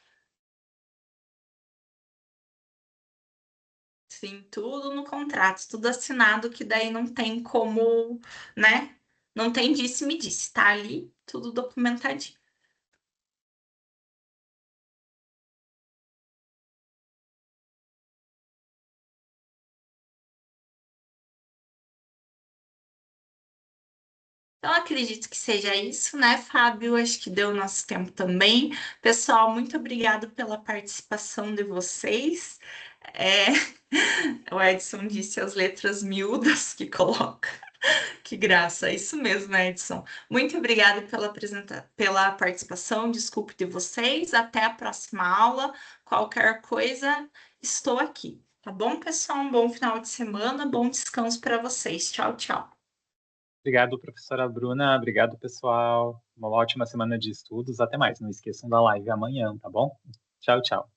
Sim, tudo no contrato, tudo assinado, que daí não tem como, né? Não tem disse-me disse, tá ali, tudo documentadinho. Então, acredito que seja isso, né, Fábio? Acho que deu nosso tempo também. Pessoal, muito obrigado pela participação de vocês. É, o Edson disse as letras miúdas que coloca. Que graça, é isso mesmo, Edson. Muito obrigada pela participação. Desculpe de vocês. Até a próxima aula. Qualquer coisa, estou aqui. Tá bom, pessoal? Um bom final de semana, bom descanso para vocês. Tchau, tchau. Obrigado, professora Bruna. Obrigado, pessoal. Uma ótima semana de estudos. Até mais. Não esqueçam da live amanhã, tá bom? Tchau, tchau.